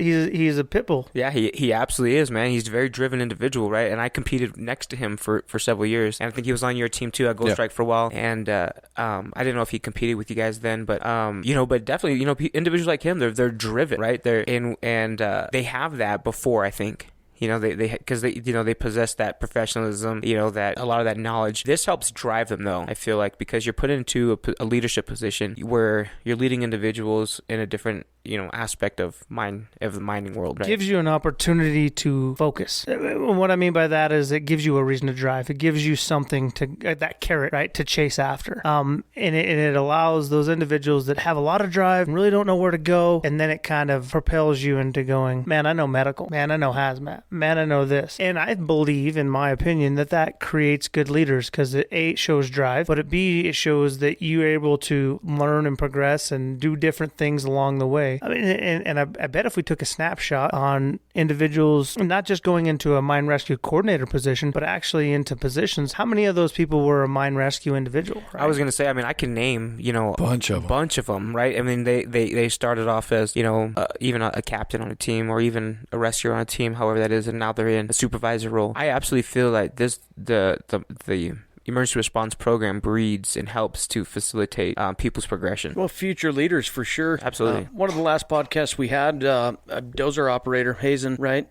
a pit bull. Yeah, he absolutely is, man. He's a very driven individual, right? And I competed next to him for several years, and I think he was on your team too at Gold Strike for a while. And I didn't know if he competed with you guys then, but but definitely, individuals like him, they're driven, right? They have that before, I think. They possess that professionalism, that a lot of that knowledge. This helps drive them, though, I feel like, because you're put into a leadership position where you're leading individuals in a different, aspect of the mining world. Right? Gives you an opportunity to focus. What I mean by that is it gives you a reason to drive. It gives you something that carrot, right, to chase after. And it allows those individuals that have a lot of drive and really don't know where to go, and then it kind of propels you into going, man, I know medical. Man, I know hazmat. Man, I know this. And I believe, in my opinion, that creates good leaders, because it shows drive, but it shows that you're able to learn and progress and do different things along the way. I mean, and I bet if we took a snapshot on individuals, not just going into a mine rescue coordinator position, but actually into positions, how many of those people were a mine rescue individual? Right? I was going to say, I can name, a bunch of them, right? I mean, they started off as, even a captain on a team, or even a rescuer on a team, however that is, and now they're in a supervisor role. I absolutely feel like the emergency response program breeds and helps to facilitate people's progression. Well, future leaders for sure. Absolutely. One of the last podcasts we had, a dozer operator, Hazen, right?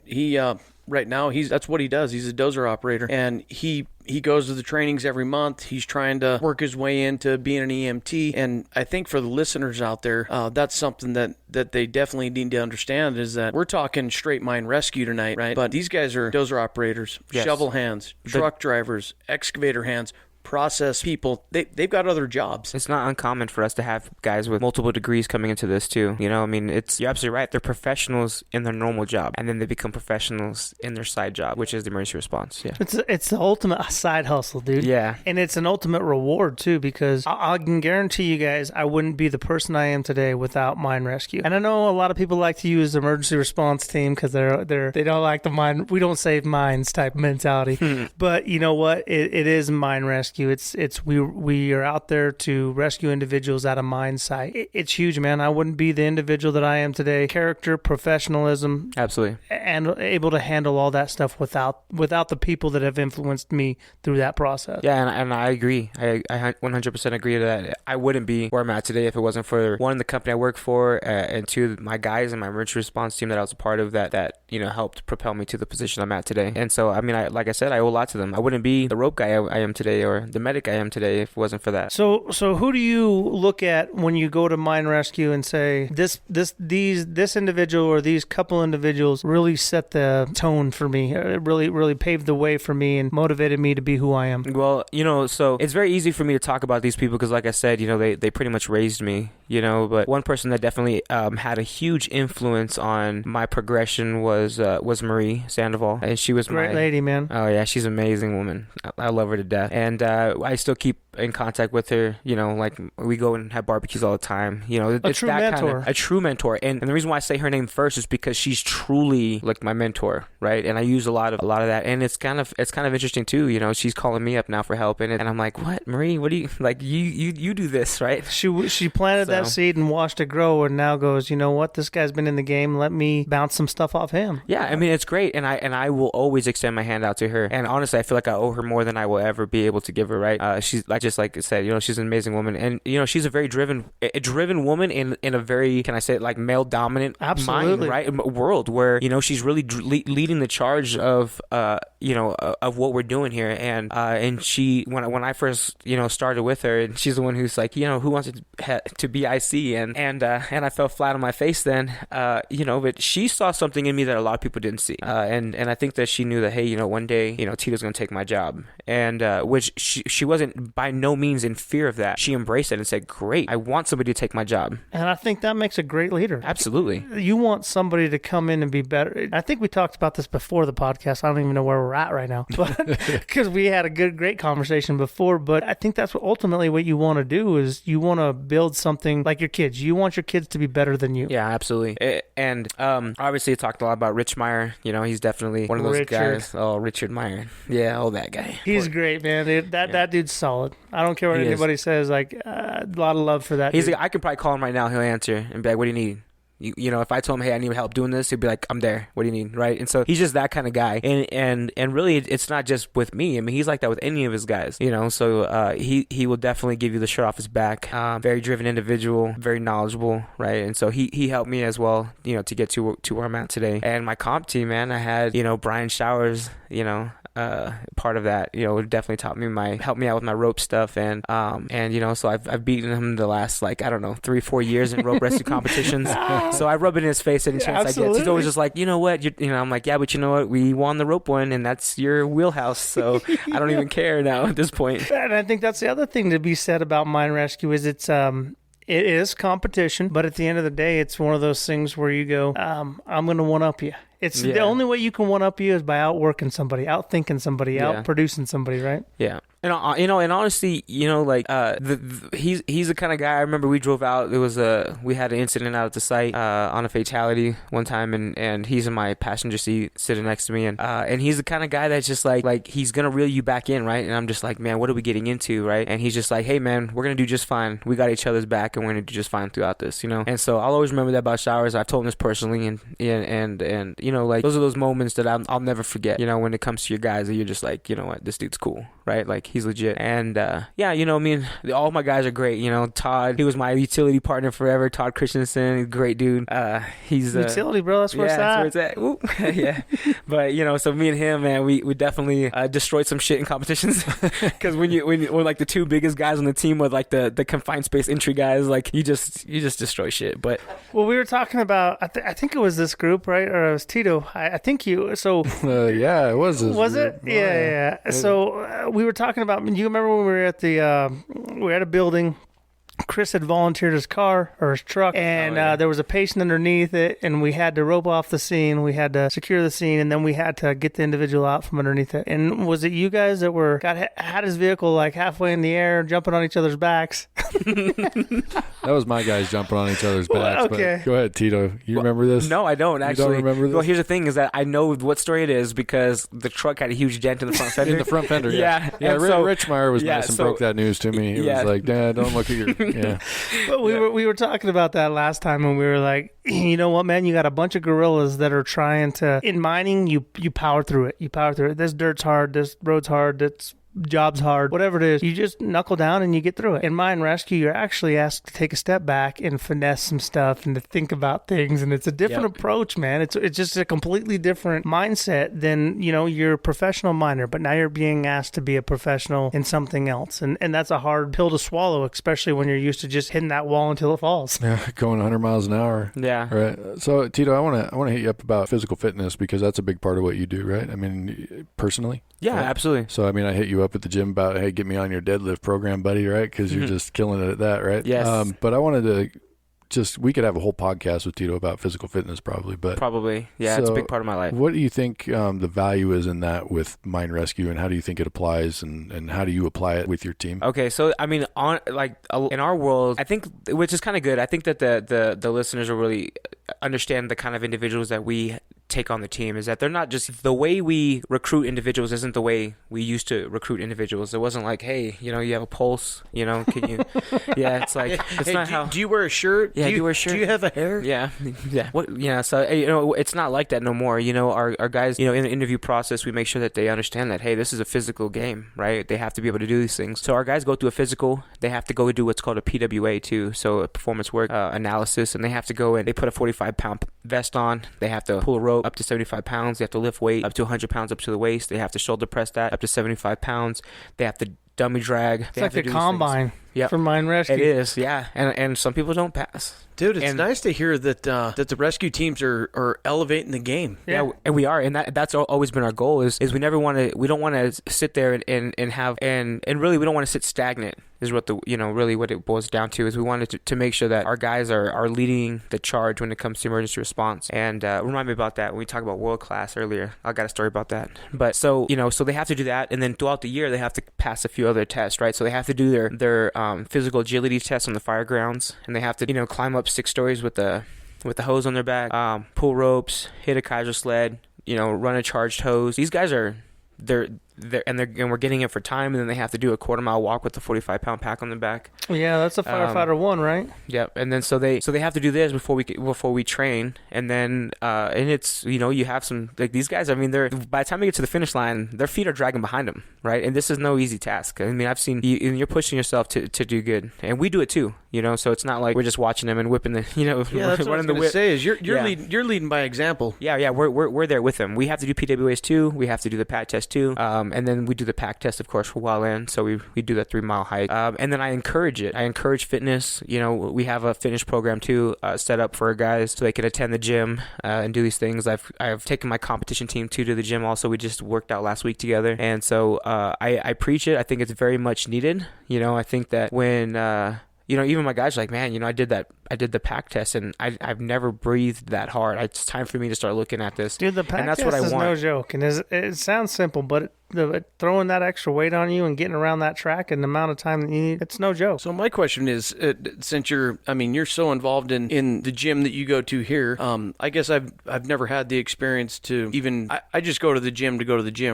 right now, that's what he does. He's a dozer operator, and he goes to the trainings every month. He's trying to work his way into being an EMT. And I think for the listeners out there, that's something that they definitely need to understand, is that we're talking straight mine rescue tonight, right? But these guys are dozer operators, Yes. shovel hands, truck drivers, excavator hands, process people. They've got other jobs. It's not uncommon for us to have guys with multiple degrees coming into this too. You know, I mean, you're absolutely right. They're professionals in their normal job, and then they become professionals in their side job, which is the emergency response. Yeah. It's the ultimate side hustle, dude. Yeah. And it's an ultimate reward too, because I can guarantee you guys, I wouldn't be the person I am today without mine rescue. And I know a lot of people like to use the emergency response team because they don't like the mine. We don't save mines type mentality. But you know what? It is mine rescue. We are out there to rescue individuals at a mine site. It's huge, man. I wouldn't be the individual that I am today. Character, professionalism, Absolutely. and able to handle all that stuff without the people that have influenced me through that process. Yeah, and I agree. I 100% agree to that. I wouldn't be where I'm at today if it wasn't for, one, the company I work for, and two, my guys and my emergency response team that I was a part of that helped propel me to the position I'm at today. And so, I mean, like I said, I owe a lot to them. I wouldn't be the rope guy I am today, or the medic I am today, if it wasn't for that. So who do you look at when you go to mine rescue and say this individual or these couple individuals really set the tone for me, really paved the way for me and motivated me to be who I am? Well, so it's very easy for me to talk about these people because, like I said, they pretty much raised me, but one person that definitely had a huge influence on my progression was Marie Sandoval, and she was great lady, man. Oh yeah, she's an amazing woman. I love her to death, and I still keep in contact with her. Like we go and have barbecues all the time. It's true that mentor. kind of a true mentor, and the reason why I say her name first is because she's truly like my mentor, right? And I use a lot of that, and it's kind of interesting too. She's calling me up now for help, and I'm like, what, Marie? What do you like? You do this, right? She planted that seed and watched it grow, and now goes, you know what? This guy's been in the game. Let me bounce some stuff off him. Yeah, I mean, it's great, and I will always extend my hand out to her. And honestly, I feel like I owe her more than I will ever be able to give her. Right? She's just like I said, she's an amazing woman, and she's a very driven woman in a very, can I say it, like male dominant mind, right? World where she's really leading the charge of of what we're doing here, and she when I first started with her, and she's the one who's like, who wants to be IC, and I fell flat on my face then, but she saw something in me that a lot of people didn't see, and I think that she knew that, hey, one day Tito's gonna take my job, and which she wasn't by no means in fear of that. She embraced it and said, great, I want somebody to take my job. And I think that makes a great leader. Absolutely. You want somebody to come in and be better. I think we talked about this before the podcast. I don't even know where we're at right now, but because we had a great conversation before. But I think that's ultimately what you want to do, is you want to build something like your kids. You want your kids to be better than you. Yeah, absolutely. And obviously, I talked a lot about Rich Meyer. He's definitely one of those guys. Oh, Richard Meyer. Yeah, that guy. He's great, man. That dude's solid. I don't care what anybody says. Like, a lot of love for that. Dude. I could probably call him right now. He'll answer and be like, what do you need? If I told him, hey, I need help doing this, he'd be like, I'm there. What do you need? Right? And so he's just that kind of guy. And really, it's not just with me. I mean, he's like that with any of his guys. So he will definitely give you the shirt off his back. Very driven individual, very knowledgeable, right? And so he helped me as well, to get to where I'm at today. And my comp team, man, I had Brian Showers, part of that, definitely helped me out with my rope stuff, and so I've beaten him the last 3-4 years in rope rescue competitions. So I rub it in his face any chance I get. He's always just like, what, I'm like, yeah, but you know what, we won the rope one, and that's your wheelhouse, so I don't even care now at this point. And I think that's the other thing to be said about mine rescue is it is competition, but at the end of the day, it's one of those things where you go, I'm going to one-up you. The only way you can one-up you is by outworking somebody, outthinking somebody, outproducing somebody, right? Yeah. And and honestly, he's the kind of guy. I remember we drove out. We had an incident out at the site on a fatality one time, and he's in my passenger seat sitting next to me, and he's the kind of guy that's just like he's gonna reel you back in, right? And I'm just like, man, what are we getting into, right? And he's just like, hey, man, we're gonna do just fine. We got each other's back, and we're gonna do just fine throughout this, And so I'll always remember that about Showers. I've told him this personally, and those are those moments that I'll never forget. When it comes to your guys, that you're just like, what, this dude's cool, right? Like he's legit. And yeah, you know, I mean, all my guys are great. You know, Todd, he was my utility partner forever. Todd Christensen, great dude. He's utility, bro. That's where it's at. Woo. Yeah. But you know, so me and him, man, we definitely destroyed some shit in competitions. Because when like the two biggest guys on the team were like the confined space entry guys, like you just destroy shit. But well, we were talking about I think it was this group, right? Or it was Tito. I think you. So yeah, it was. Was it? Yeah. So we were talking about. You remember when we were at a building. Chris had volunteered his car or his truck, and there was a patient underneath it, and we had to rope off the scene. We had to secure the scene, and then we had to get the individual out from underneath it. And was it you guys that had his vehicle like halfway in the air, jumping on each other's backs? That was my guys jumping on each other's backs. Okay. But go ahead, Tito. You remember this? No, I don't actually. You don't remember this? Well, here's the thing: is that I know what story it is because the truck had a huge dent in the front fender. In the front fender, yeah. Yeah. Rich Meyer was nice and broke that news to me. He was like, "Dad, don't look at your." Yeah. But we were talking about that last time when we were like, you know what, man, you got a bunch of gorillas that are trying to, in mining, you power through it. You power through it. This dirt's hard. This road's hard. This job's hard. Whatever it is, you just knuckle down and you get through it. In mine rescue, you're actually asked to take a step back and finesse some stuff and to think about things. And it's a different approach, man. It's just a completely different mindset than, you know, you're a professional miner, but now you're being asked to be a professional in something else. And that's a hard pill to swallow, especially when you're used to just hitting that wall until it falls. Yeah, going 100 miles an hour. Yeah. Right. So, Tito, I want to hit you up about physical fitness because that's a big part of what you do, right? I mean, personally? Yeah, absolutely. So, I mean, I hit you up at the gym about, hey, get me on your deadlift program, buddy, right? Because you're just killing it at that, right? Yes. But I wanted to we could have a whole podcast with Tito about physical fitness probably. Yeah, it's a big part of my life. What do you think the value is in that with mine rescue, and how do you think it applies, and how do you apply it with your team? Okay, so I mean, in our world, I think, which is kind of good, I think that the listeners will really understand the kind of individuals that we take on the team, is that they're not just, the way we recruit individuals isn't the way we used to recruit individuals. It wasn't like, hey, you know, you have a pulse, you know, can you yeah, it's like, it's not how. Do you wear a shirt? Yeah, do you wear a shirt? Do you have a hair? Yeah. What? Yeah. So, you know, it's not like that no more. You know, our guys, you know, in the interview process, we make sure that they understand that, hey, this is a physical game, right? They have to be able to do these things. So our guys go through a physical. They have to go do what's called a PWA too, so a performance work analysis, and they have to go in. They put a 45-pound vest on. They have to pull a rope up to 75 pounds. They have to lift weight up to 100 pounds up to the waist. They have to shoulder press that up to 75 pounds. They have to dummy drag. It's like the combine for mine rescue. It is, yeah. And some people don't pass. Dude, it's nice to hear that that the rescue teams are elevating the game. Yeah, and we are, and that's always been our goal. Is we don't want to sit there and really we don't want to sit stagnant. Is what really what it boils down to. Is we wanted to make sure that our guys are leading the charge when it comes to emergency response. And remind me about that when we talked about world class earlier. I got a story about that. But so they have to do that, and then throughout the year they have to pass a few other tests, right? So they have to do their physical agility tests on the fire grounds, and they have to climb up 6 stories with the hose on their back, pull ropes, hit a Kaiser sled, run a charged hose. These guys are we're getting it for time, and then they have to do a quarter-mile walk with the 45-pound pack on their back. Yeah, that's a firefighter 1, right? Yep. And then so they have to do this before we train, and then and it's you have some, like, these guys. I mean, they're, by the time they get to the finish line, their feet are dragging behind them, right? And this is no easy task. I mean, I've seen you, and you're pushing yourself to do good, and we do it too. So it's not like we're just watching them and whipping the Yeah, that's what I was going to say. Is you're leading by example. Yeah. We're there with them. We have to do PWAs too. We have to do the PAT test too. And then we do the pack test, of course, for well in. So we do that 3-mile hike. And then I encourage it. I encourage fitness. We have a fitness program too, set up for guys so they can attend the gym and do these things. I've taken my competition team too to the gym also. We just worked out last week together. And so I preach it. I think it's very much needed. I think that when even my guys are like, man, I did the pack test, and I've never breathed that hard. It's time for me to start looking at this. Dude, the pack test is no joke. And it sounds simple, but throwing that extra weight on you and getting around that track and the amount of time that you need, it's no joke. So my question is, since you're so involved in the gym that you go to here, I guess I've never had the experience to even, I just go to the gym,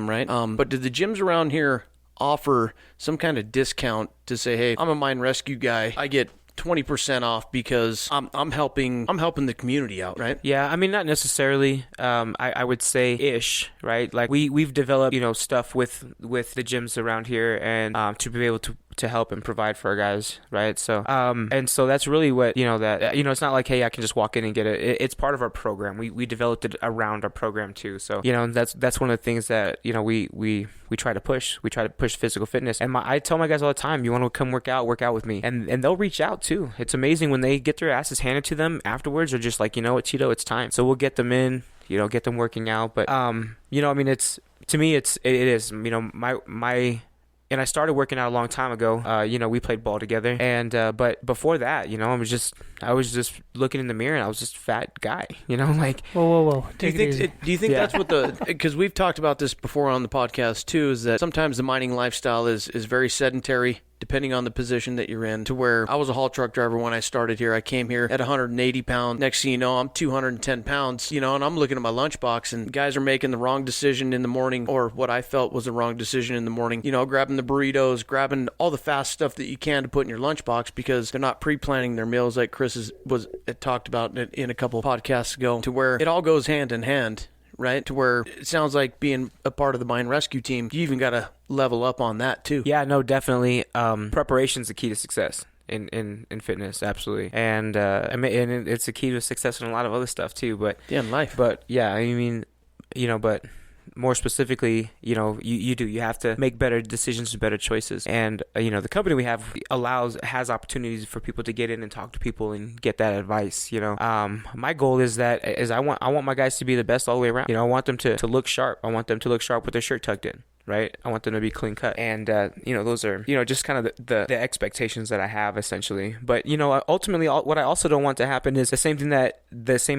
right? But do the gyms around here offer some kind of discount to say, hey, I'm a mine rescue guy, I get 20% off because I'm helping the community out, right? Yeah, I mean, not necessarily. I would say ish, right? Like we've developed, stuff with the gyms around here, and to be able to help and provide for our guys, right? So and so that's really what it's not like, hey, I can just walk in and get it. It's part of our program. We developed it around our program too. So that's one of the things that we try to push. We try to push physical fitness, and I tell my guys all the time, you want to come work out with me, and they'll reach out too. It's amazing when they get their asses handed to them afterwards. They're just like, you know what, Tito, it's time. So we'll get them in, get them working out. But I mean, it is my. And I started working out a long time ago. We played ball together, and but before that, I was just looking in the mirror, and I was just a fat guy. Like whoa. Do you think that's what because we've talked about this before on the podcast too, is that sometimes the mining lifestyle is very sedentary, depending on the position that you're in, to where I was a haul truck driver when I started here. I came here at 180 pounds. Next thing you know, I'm 210 pounds, and I'm looking at my lunchbox, and guys are making the wrong decision in the morning, or what I felt was the wrong decision in the morning, grabbing the burritos, grabbing all the fast stuff that you can to put in your lunchbox because they're not pre-planning their meals like Chris had talked about in a couple of podcasts ago, to where it all goes hand in hand, right? To where it sounds like being a part of the mine rescue team, you even got to level up on that too. Yeah, no, definitely. Preparation's the key to success in fitness, absolutely. And and it's the key to success in a lot of other stuff too. But yeah, in life. But yeah, I mean, but more specifically, you have to make better decisions and better choices. And the company we have has opportunities for people to get in and talk to people and get that advice. My goal is I want my guys to be the best all the way around. I want them to look sharp. I want them to look sharp with their shirt tucked in. Right, I want them to be clean cut, and those are just kind of the expectations that I have essentially. But ultimately, what I also don't want to happen is the same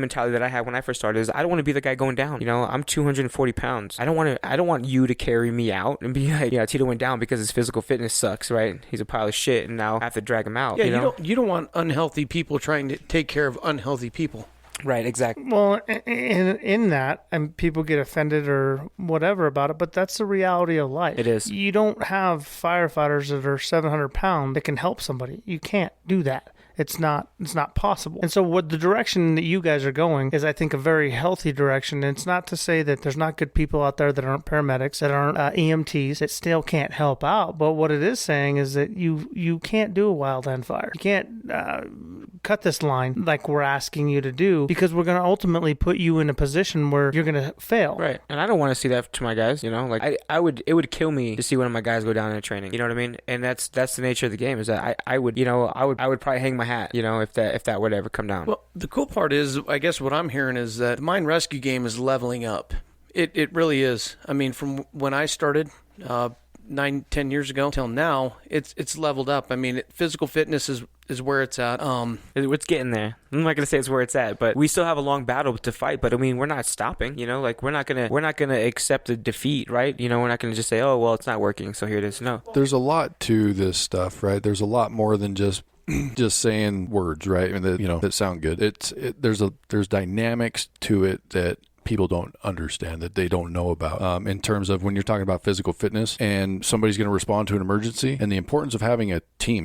mentality that I had when I first started. Is I don't want to be the guy going down. I'm 240 pounds. I don't want you to carry me out and be like, Tito went down because his physical fitness sucks. Right, he's a pile of shit, and now I have to drag him out. Yeah, you don't want unhealthy people trying to take care of unhealthy people. Right, exactly. Well, in that, and people get offended or whatever about it, but that's the reality of life. It is. You don't have firefighters that are 700 pounds that can help somebody. You can't do that. It's not possible. And so what the direction that you guys are going is, I think, a very healthy direction. And it's not to say that there's not good people out there that aren't paramedics, that aren't EMTs, that still can't help out. But what it is saying is that you can't do a wildland fire. You can't cut this line like we're asking you to do, because we're going to ultimately put you in a position where you're going to fail. Right. And I don't want to see that to my guys, like it would kill me to see one of my guys go down in a training. You know what I mean? And that's the nature of the game, is that I would probably hang my hat, if that would ever come down. Well, the cool part is, I guess what I'm hearing is that the mine rescue game is leveling up. It really is. I mean, from when I started 9-10 years ago till now, it's leveled up. I mean, physical fitness is where it's at. It's getting there. I'm not gonna say it's where it's at, but we still have a long battle to fight. But I mean, we're not stopping. Like we're not gonna accept the defeat, right? We're not gonna just say, oh well, it's not working, so here it is. No. There's a lot to this stuff, right? There's a lot more than just saying words, right? And that sound good. There's dynamics to it that people don't understand, that they don't know about, in terms of when you're talking about physical fitness and somebody's going to respond to an emergency, and the importance of having an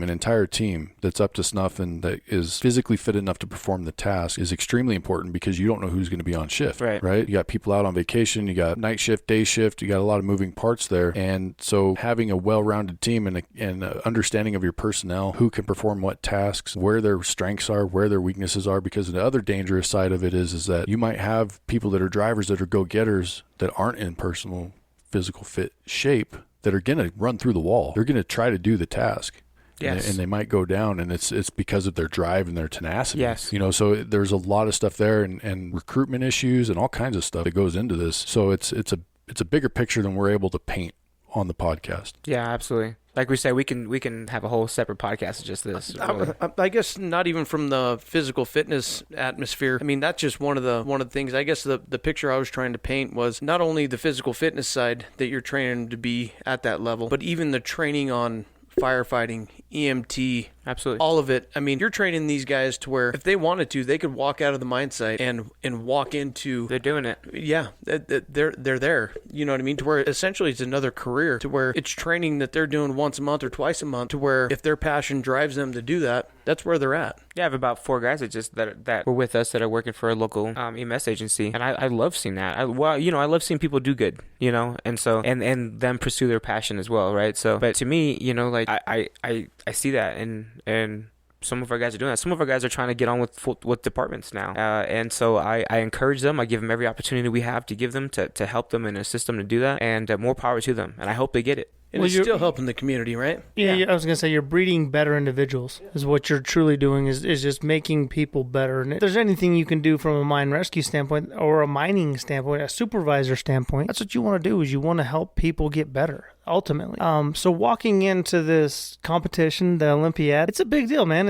entire team that's up to snuff and that is physically fit enough to perform the task is extremely important, because you don't know who's going to be on shift, right? You got people out on vacation, you got night shift, day shift, you got a lot of moving parts there. And so having a well-rounded team and an understanding of your personnel, who can perform what tasks, where their strengths are, where their weaknesses are, because the other dangerous side of it is that you might have people that are drivers that are go-getters that aren't in personal physical fit shape that are going to run through the wall. They're going to try to do the task. Yes. And they might go down, and it's because of their drive and their tenacity. Yes. So there's a lot of stuff there, and recruitment issues and all kinds of stuff that goes into this. So it's a bigger picture than we're able to paint on the podcast. Yeah, absolutely. Like we said, we can have a whole separate podcast of just this. Really. I guess not even from the physical fitness atmosphere. I mean, that's just one of the things. I guess the picture I was trying to paint was not only the physical fitness side that you're training to be at that level, but even the training on firefighting, EMT, Absolutely. all of it. I mean, you're training these guys to where if they wanted to, they could walk out of the mine site and walk into. They're doing it. Yeah, they're there. You know what I mean? To where essentially it's another career. To where it's training that they're doing once a month or twice a month. To where if their passion drives them to do that, that's where they're at. Yeah, I have about 4 guys that were with us that are working for a local EMS agency, and I love seeing that. I love seeing people do good, and so and them pursue their passion as well, right? So, but to me, like I see that, and some of our guys are doing that. Some of our guys are trying to get on with departments now, and so I encourage them. I give them every opportunity we have to give them to help them and assist them to do that, and more power to them. And I hope they get it. And it's still helping the community, right? Yeah, I was going to say you're breeding better individuals is what you're truly doing is just making people better. And if there's anything you can do from a mine rescue standpoint or a mining standpoint, a supervisor standpoint, that's what you want to do is you want to help people get better. Ultimately. So walking into this competition, the Olympiad, it's a big deal, man.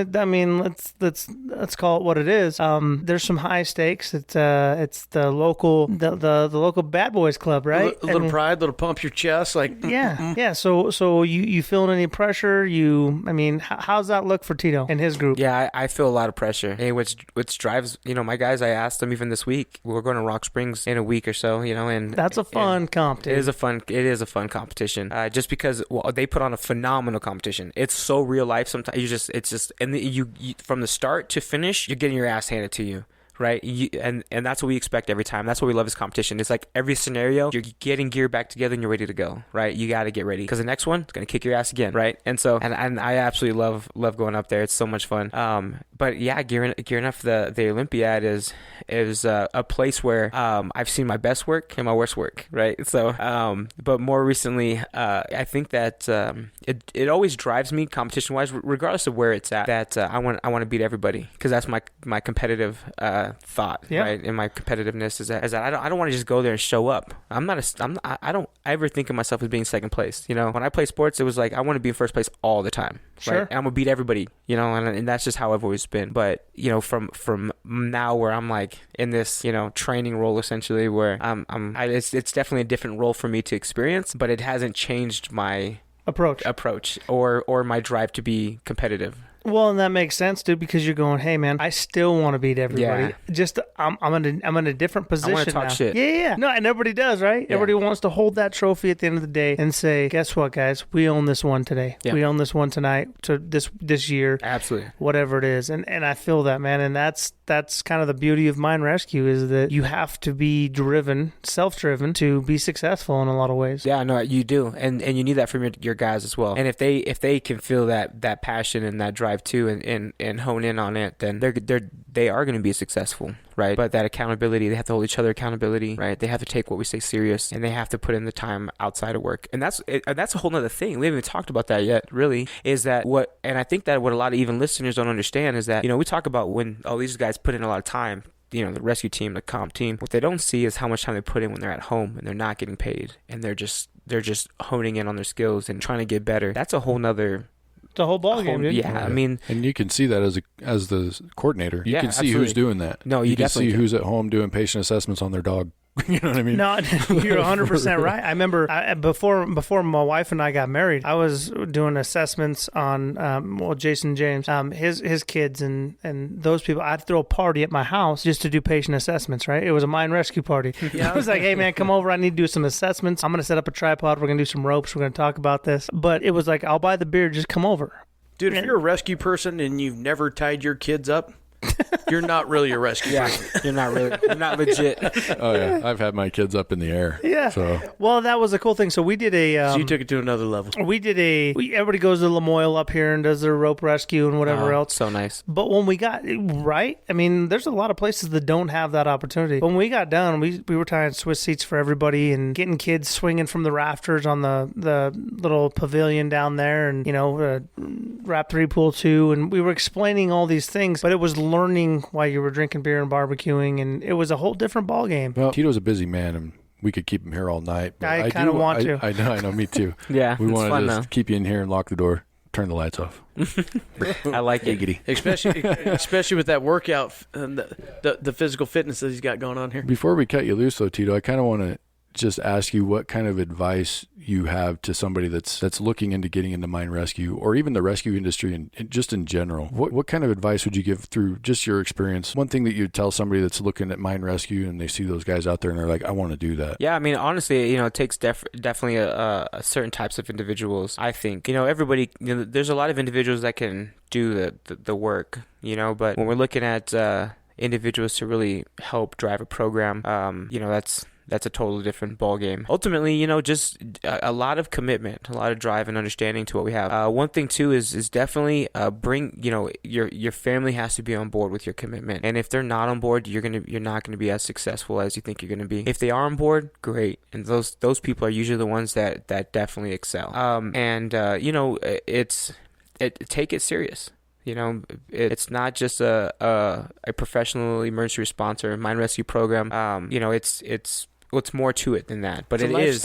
Let's call it what it is. There's some high stakes. It's the local bad boys club, right? A little pride, little pump your chest, like yeah. So you feeling any pressure? How's that look for Tito and his group? Yeah, I feel a lot of pressure. Hey, which drives my guys. I asked them even this week. We're going to Rock Springs in a week or so, and that's a fun comp. It is a fun competition. Just because they put on a phenomenal competition. It's so real life. Sometimes you from the start to finish, you're getting your ass handed to you. Right, and that's what we expect every time. That's what we love is competition. It's like every scenario, you're getting gear back together and you're ready to go. Right, you got to get ready because the next one is gonna kick your ass again. Right, and I absolutely love going up there. It's so much fun. But yeah, gearing up for the Olympiad is a place where I've seen my best work and my worst work. Right, so but more recently, I think that it always drives me competition wise, regardless of where it's at. That I want to beat everybody because that's my competitive thought, right? And my competitiveness is that I don't want to just go there and show up. I don't ever think of myself as being second place. When I play sports, it was like I want to be in first place all the time. Sure. Right? And I'm gonna beat everybody. And that's just how I've always been. But from now where I'm like in this training role essentially, where it's definitely a different role for me to experience, but it hasn't changed my approach or my drive to be competitive. Well, and that makes sense, dude, because you're going, hey, man, I still want to beat everybody. Yeah. Just I'm in a different position now. I want to talk shit. Yeah. No, and everybody does, right? Yeah. Everybody wants to hold that trophy at the end of the day and say, guess what, guys? We own this one today. Yeah. We own this one tonight, to this year. Absolutely. Whatever it is. And I feel that, man. And that's kind of the beauty of mine rescue is that you have to be self-driven to be successful in a lot of ways. Yeah, no, you do. And you need that from your guys as well. And if they can feel that passion and that drive too and hone in on it, then they are going to be successful, right? But that accountability, they have to hold each other accountability, right? They have to take what we say serious, and they have to put in the time outside of work. And that's a whole nother thing. We haven't even talked about that yet, really, is that and I think that what a lot of even listeners don't understand is that, we talk about when all these guys put in a lot of time, the rescue team, the comp team, what they don't see is how much time they put in when they're at home and they're not getting paid and they're just honing in on their skills and trying to get better. That's a whole nother... It's a whole ballgame, dude. Yeah, and you can see that as the coordinator. You can see who's doing that. No, you can see who's at home doing patient assessments on their dog. You know what I mean? No, you're 100% right. I remember before my wife and I got married, I was doing assessments on Jason James, his kids and those people. I'd throw a party at my house just to do patient assessments. Right? It was a mine rescue party. Yeah. I was like, hey man, come over. I need to do some assessments. I'm gonna set up a tripod. We're gonna do some ropes. We're gonna talk about this. But it was like, I'll buy the beer. Just come over. Dude, if you're a rescue person and you've never tied your kids up, you're not really a rescue person. You're not legit. Oh yeah, I've had my kids up in the air. Yeah. So well, that was a cool thing. So we did so you took it to another level. Everybody goes to Lamoille up here and does their rope rescue and whatever else. So nice. But when we got right, I mean, there's a lot of places that don't have that opportunity. When we got done, we were tying Swiss seats for everybody and getting kids swinging from the rafters on the little pavilion down there, and Rap 3 Pool 2, and we were explaining all these things, but it was learning while you were drinking beer and barbecuing, and it was a whole different ballgame. Well, Tito's a busy man, and we could keep him here all night. But I kind of want to. I know, me too. Yeah, we want to just keep you in here and lock the door, turn the lights off. I like it. Especially with that workout and the physical fitness that he's got going on here. Before we cut you loose, though, Tito, I kind of want to just ask you what kind of advice you have to somebody that's looking into getting into mine rescue, or even the rescue industry and just in general. What kind of advice would you give through just your experience? One thing that you'd tell somebody that's looking at mine rescue and they see those guys out there and they're like, I want to do that. Yeah, I mean, honestly, it takes definitely a certain types of individuals. I think, everybody, there's a lot of individuals that can do the work, but when we're looking at individuals to really help drive a program, that's a totally different ball game. Ultimately, just a lot of commitment, a lot of drive and understanding to what we have. One thing too is definitely bring, your family has to be on board with your commitment. And if they're not on board, you're not gonna be as successful as you think you're gonna be. If they are on board, great. And those people are usually the ones that definitely excel. Take it serious. It's not just a professional emergency response or mine rescue program. It's more to it than that, but it is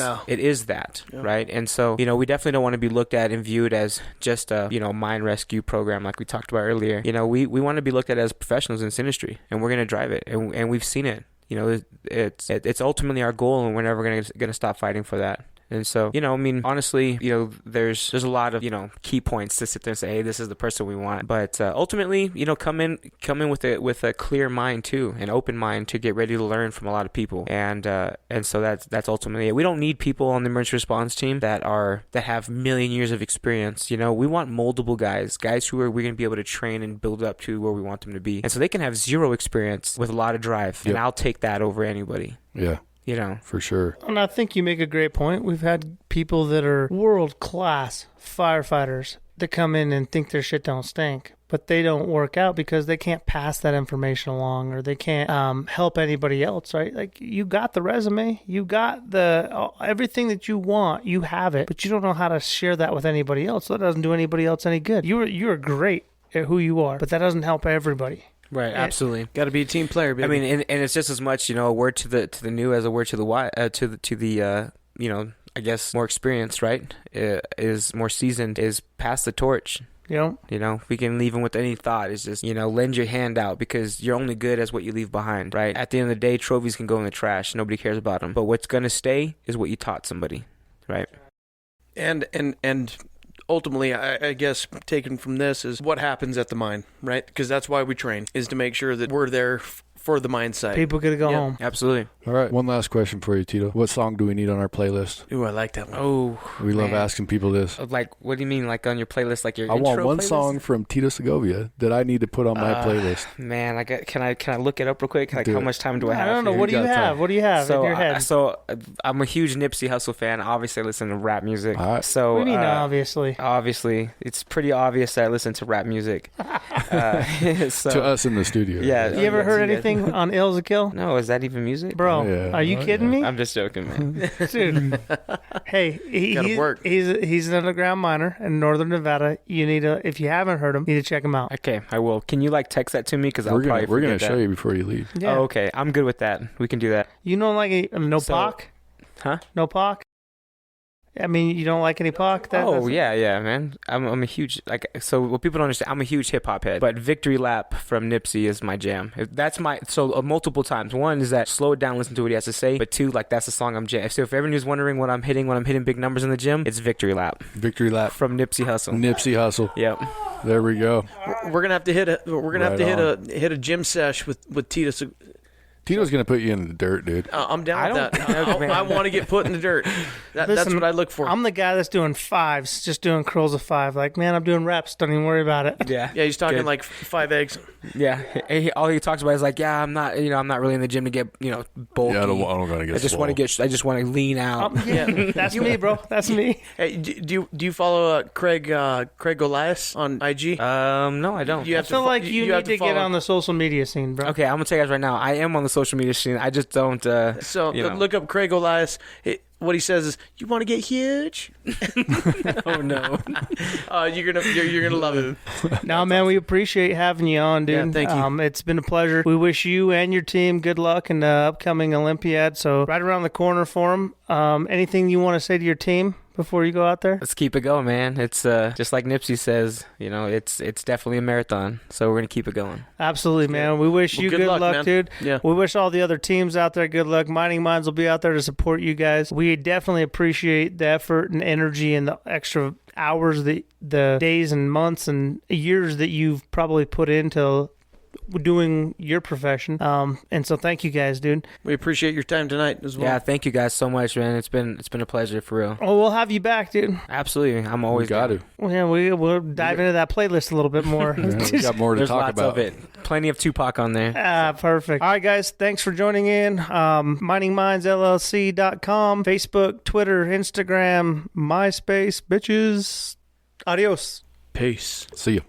that, yeah. Right? And so, we definitely don't want to be looked at and viewed as just a, mine rescue program like we talked about earlier. We want to be looked at as professionals in this industry, and we're going to drive it, and we've seen it. It's ultimately our goal, and we're never going to stop fighting for that. And so, honestly, there's a lot of, key points to sit there and say, hey, this is the person we want. But ultimately, come in with a clear mind too, an open mind to get ready to learn from a lot of people. And so that's ultimately it. We don't need people on the emergency response team that have million years of experience. We want moldable guys who we're going to be able to train and build up to where we want them to be. And so they can have zero experience with a lot of drive. Yep. And I'll take that over anybody. Yeah. For sure. And I think you make a great point. We've had people that are world-class firefighters that come in and think their shit don't stink, but they don't work out because they can't pass that information along, or they can't help anybody else, right? Like, you got the resume, you got everything that you want, you have it, but you don't know how to share that with anybody else. So that doesn't do anybody else any good. You're great at who you are, but that doesn't help everybody. Right, absolutely. Got to be a team player, baby. I mean, and it's just as much, a word to the new as a word to the I guess more experienced, right? Is more seasoned, is pass the torch. Yep. We can leave them with any thought. It's just, lend your hand out, because you're only good as what you leave behind, right? At the end of the day, trophies can go in the trash. Nobody cares about them. But what's going to stay is what you taught somebody, right? And ultimately, I guess, taken from this is what happens at the mine, right? Because that's why we train, is to make sure that we're there for the mine site. People get to go home. Absolutely. All right. One last question for you, Tito. What song do we need on our playlist? Ooh, I like that one. Oh, we love asking people this. Like, what do you mean? Like on your playlist? Like your I intro want one playlist? Song from Tito Segovia that I need to put on my playlist. Man, can I look it up real quick? Like, how much time do I have? I don't know. Here? What do you have? What do you have in your head? I'm a huge Nipsey Hussle fan. Obviously, I listen to rap music. So, what do you mean, obviously? Obviously, it's pretty obvious that I listen to rap music. To us in the studio. Yeah. You ever heard anything on Ills a Kill? No, is that even music? Bro, are you kidding me? I'm just joking, man. Dude. Hey, he's an underground miner in northern Nevada. You need to, if you haven't heard him, you need to check him out. Okay, I will. Can you text that to me? Because we're gonna show you before you leave. Yeah. Oh, okay. I'm good with that. We can do that. You don't like no Pac? Huh? No Pac? I mean, you don't like any Pac? Yeah, man. I'm a huge, so what people don't understand, I'm a huge hip hop head, but Victory Lap from Nipsey is my jam. That's multiple times. One is that slow it down, listen to what he has to say, but two, that's the song I'm jam. So if everyone's wondering what I'm hitting when I'm hitting big numbers in the gym, it's Victory Lap. Victory Lap from Nipsey Hussle. Nipsey Hussle. Yep. There we go. We're gonna have to hit a gym sesh with Tito. Tito's going to put you in the dirt, dude. I'm down with that. I want to get put in the dirt. That's what I look for. I'm the guy that's doing fives, just doing curls of five. Like, man, I'm doing reps. Don't even worry about it. Yeah. Yeah, he's talking like 5 eggs. Yeah. All he talks about is I'm not really in the gym to get, bulky. Yeah, I don't want to get I just want to lean out. Yeah, that's me, bro. That's me. Hey, do you follow Craig Goliath on IG? No, I don't. I feel like you need to get on the social media scene, bro. Okay, I'm going to tell you guys right now. I am on the social media scene. I just don't. Look up Craig Goliath. What he says is, "You want to get huge?" Oh no! You're gonna love it. No, man, we appreciate having you on, dude. Yeah, thank you. It's been a pleasure. We wish you and your team good luck in the upcoming Olympiad. So right around the corner for them. Anything you want to say to your team? before you go out there? Let's keep it going, man. It's just like Nipsey says, it's definitely a marathon. So we're gonna keep it going. Absolutely, man. We wish you good luck, man. dude. Yeah. We wish all the other teams out there good luck. Mining Minds will be out there to support you guys. We definitely appreciate the effort and energy and the extra hours, the days and months and years that you've probably put into doing your profession. And so thank you guys, dude. We appreciate your time tonight as well. Yeah, thank you guys so much, man. It's been a pleasure for real. Oh, we'll have you back, dude. Absolutely, I'm always got down. to. Well, yeah, we'll dive into that playlist a little bit more. We got more to There's talk lots about. of it. Plenty of Tupac on there. Perfect. All right, guys. Thanks for joining in. MiningMindsLLC.com, Facebook, Twitter, Instagram, MySpace, bitches. Adios. Peace. See you.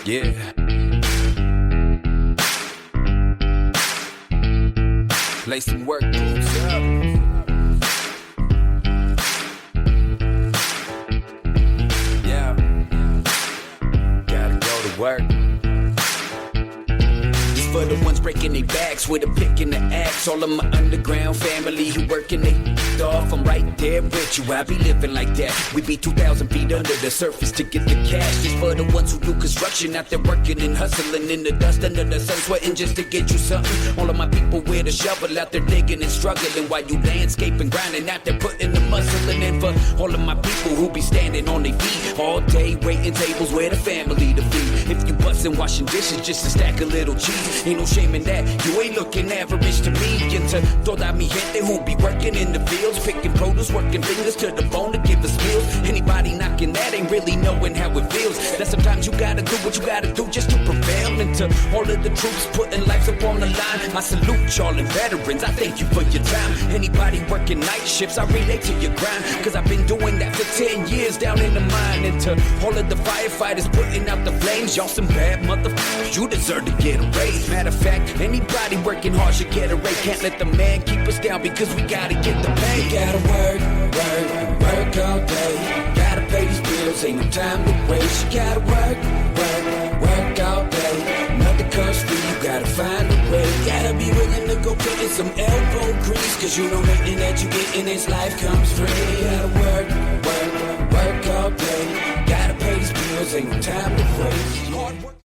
Yeah. Lay some work boots up. Yeah. Gotta go to work. This for the ones breaking their backs with a pick in the axe. All of my underground family who working they off. I'm right there with you. I be living like that. We be 2,000 feet under the surface to get the cash. This for the ones who do construction out there working and hustling in the dust under the sun, sweating just to get you something. All of my people with a shovel out there digging and struggling while you landscaping, grinding out there putting the muscling in. For all of my people who be standing on their feet all day waiting tables with a family to feed. If you bustin' washing dishes just to stack a little cheese, ain't no shame in that. You ain't looking average to me. And to toda mi gente who be working in the fields, picking produce, working fingers to the bone to give us meals. Anybody knocking that ain't really knowing how it feels. That sometimes you gotta do what you gotta do just to prevail. And to all of the troops putting lives up on the line, I salute y'all and veterans. I thank you for your time. Anybody working night shifts, I relate to your grind. Cause I've been doing that for 10 years down in the mine. And to all of the firefighters putting out the flames, y'all some bad motherfuckers. You deserve to get a raise. Matter of fact, anybody working hard should get a raise. Can't let the man keep us down because we gotta get the pay. We gotta work all day. Gotta pay these bills, ain't no time to waste. You gotta work all day. Nothing comes free, you gotta find a way. Gotta be willing to go put in some elbow grease, cause you know nothing that you get in this life comes free. You gotta work all day. Gotta pay these bills, ain't no time to waste. Hard work.